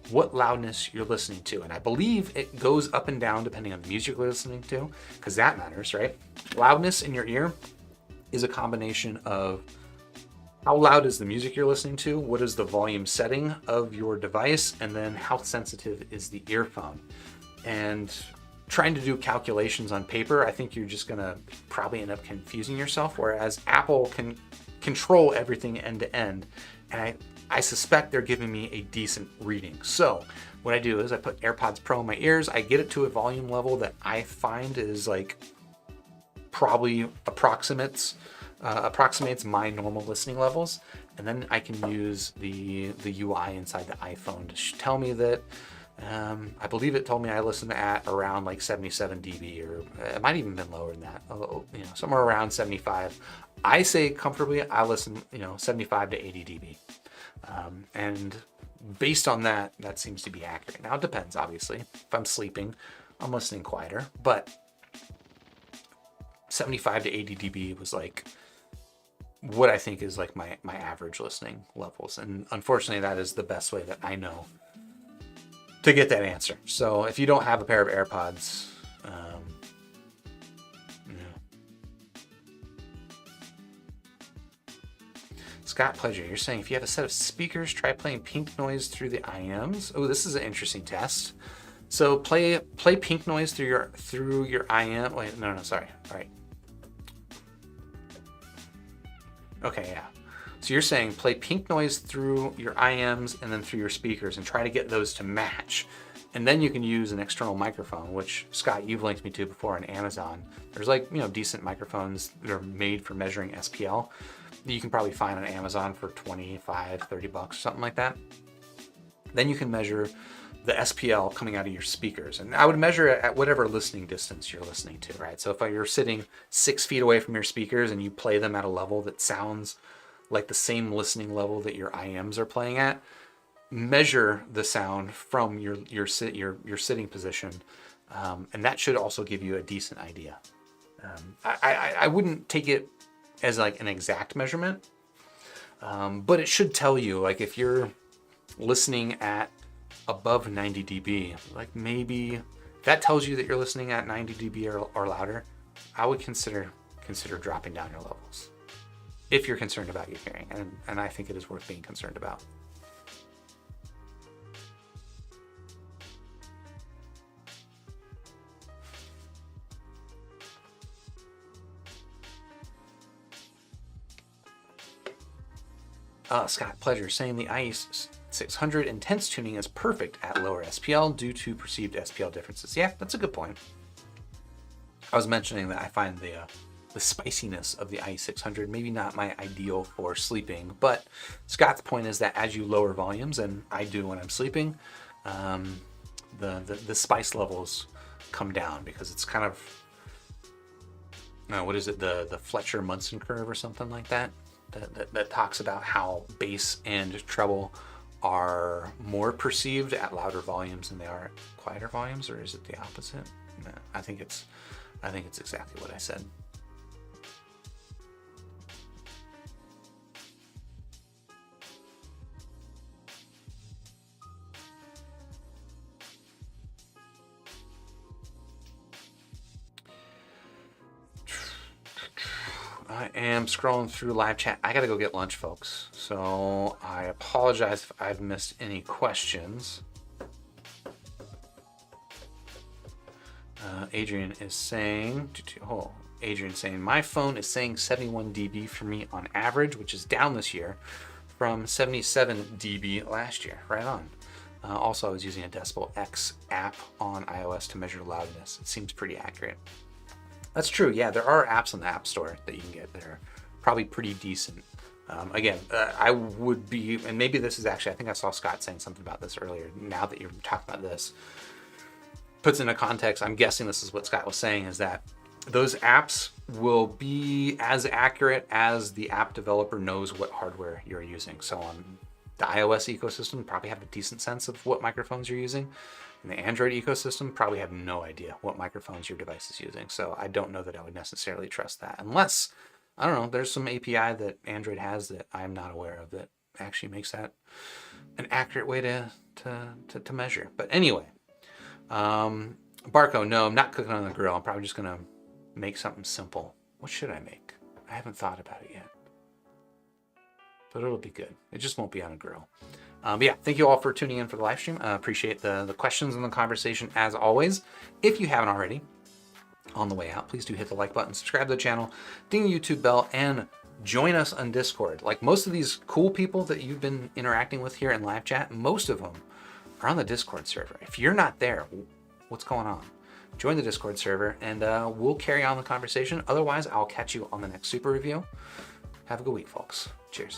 Speaker 1: what loudness you're listening to. And I believe it goes up and down depending on the music you're listening to, because that matters, right? Loudness in your ear is a combination of how loud is the music you're listening to, what is the volume setting of your device, and then how sensitive is the earphone. And trying to do calculations on paper, I think you're just gonna probably end up confusing yourself, whereas Apple can control everything end to end. And I suspect they're giving me a decent reading. So what I do is I put AirPods Pro in my ears, I get it to a volume level that I find is like probably approximates my normal listening levels. And then I can use the UI inside the iPhone to tell me that I believe it told me I listened at around like 77 dB, or it might even been lower than that, you know, somewhere around 75. I say comfortably I listen, you know, 75 to 80 dB. And based on that, that seems to be accurate. Now it depends, obviously. If I'm sleeping, I'm listening quieter, but 75 to 80 dB was like what I think is like my average listening levels. And unfortunately, that is the best way that I know to get that answer. So if you don't have a pair of AirPods, Scott Pleasure, you're saying if you have a set of speakers, try playing pink noise through the IEMs. Oh, this is an interesting test. So play pink noise through your IEM. Wait, no, sorry. All right. Okay, yeah. So you're saying play pink noise through your IEMs and then through your speakers and try to get those to match. And then you can use an external microphone, which Scott, you've linked me to before on Amazon. There's like, you know, decent microphones that are made for measuring SPL that you can probably find on Amazon for 25, 30 bucks, something like that. Then you can measure the SPL coming out of your speakers. And I would measure it at whatever listening distance you're listening to, right? So if you're sitting 6 feet away from your speakers and you play them at a level that sounds like the same listening level that your IEMs are playing at, measure the sound from your sitting position, and that should also give you a decent idea. I wouldn't take it as like an exact measurement, but it should tell you, like if you're listening at above 90 dB, like maybe that tells you that you're listening at 90 dB or louder, I would consider dropping down your levels if you're concerned about your hearing, and I think it is worth being concerned about. Scott Pleasure saying the IE600 intense tuning is perfect at lower SPL due to perceived SPL differences. Yeah, that's a good point. I was mentioning that I find the spiciness of the IE600 maybe not my ideal for sleeping, but Scott's point is that as you lower volumes, and I do when I'm sleeping, the spice levels come down, because it's kind of, what is it, the Fletcher-Munson curve or something like that? That talks about how bass and treble are more perceived at louder volumes than they are at quieter volumes, or is it the opposite? No, I think it's exactly what I said. I am scrolling through live chat. I gotta go get lunch, folks. So I apologize if I've missed any questions. Adrian is saying, my phone is saying 71 dB for me on average, which is down this year from 77 dB last year. Right on. Also, I was using a Decibel X app on iOS to measure loudness. It seems pretty accurate. That's true. Yeah, there are apps on the App Store that you can get that are probably pretty decent. Again, I would be, and maybe this is actually, I think I saw Scott saying something about this earlier. Now that you're talking about this, puts into context, I'm guessing this is what Scott was saying, is that those apps will be as accurate as the app developer knows what hardware you're using. So on the iOS ecosystem, probably have a decent sense of what microphones you're using. In the Android ecosystem, probably have no idea what microphones your device is using. So I don't know that I would necessarily trust that, unless, I don't know, there's some API that Android has that I'm not aware of that actually makes that an accurate way to measure. But anyway, Barco, no, I'm not cooking on the grill. I'm probably just gonna make something simple. What should I make? I haven't thought about it yet, but it'll be good. It just won't be on a grill. But yeah, thank you all for tuning in for the live stream. Appreciate the questions and the conversation as always. If you haven't already, on the way out, please do hit the like button, subscribe to the channel, ding the YouTube bell, and join us on Discord. Like most of these cool people that you've been interacting with here in live chat, most of them are on the Discord server. If you're not there, what's going on? Join the Discord server and we'll carry on the conversation. Otherwise, I'll catch you on the next super review. Have a good week, folks. Cheers.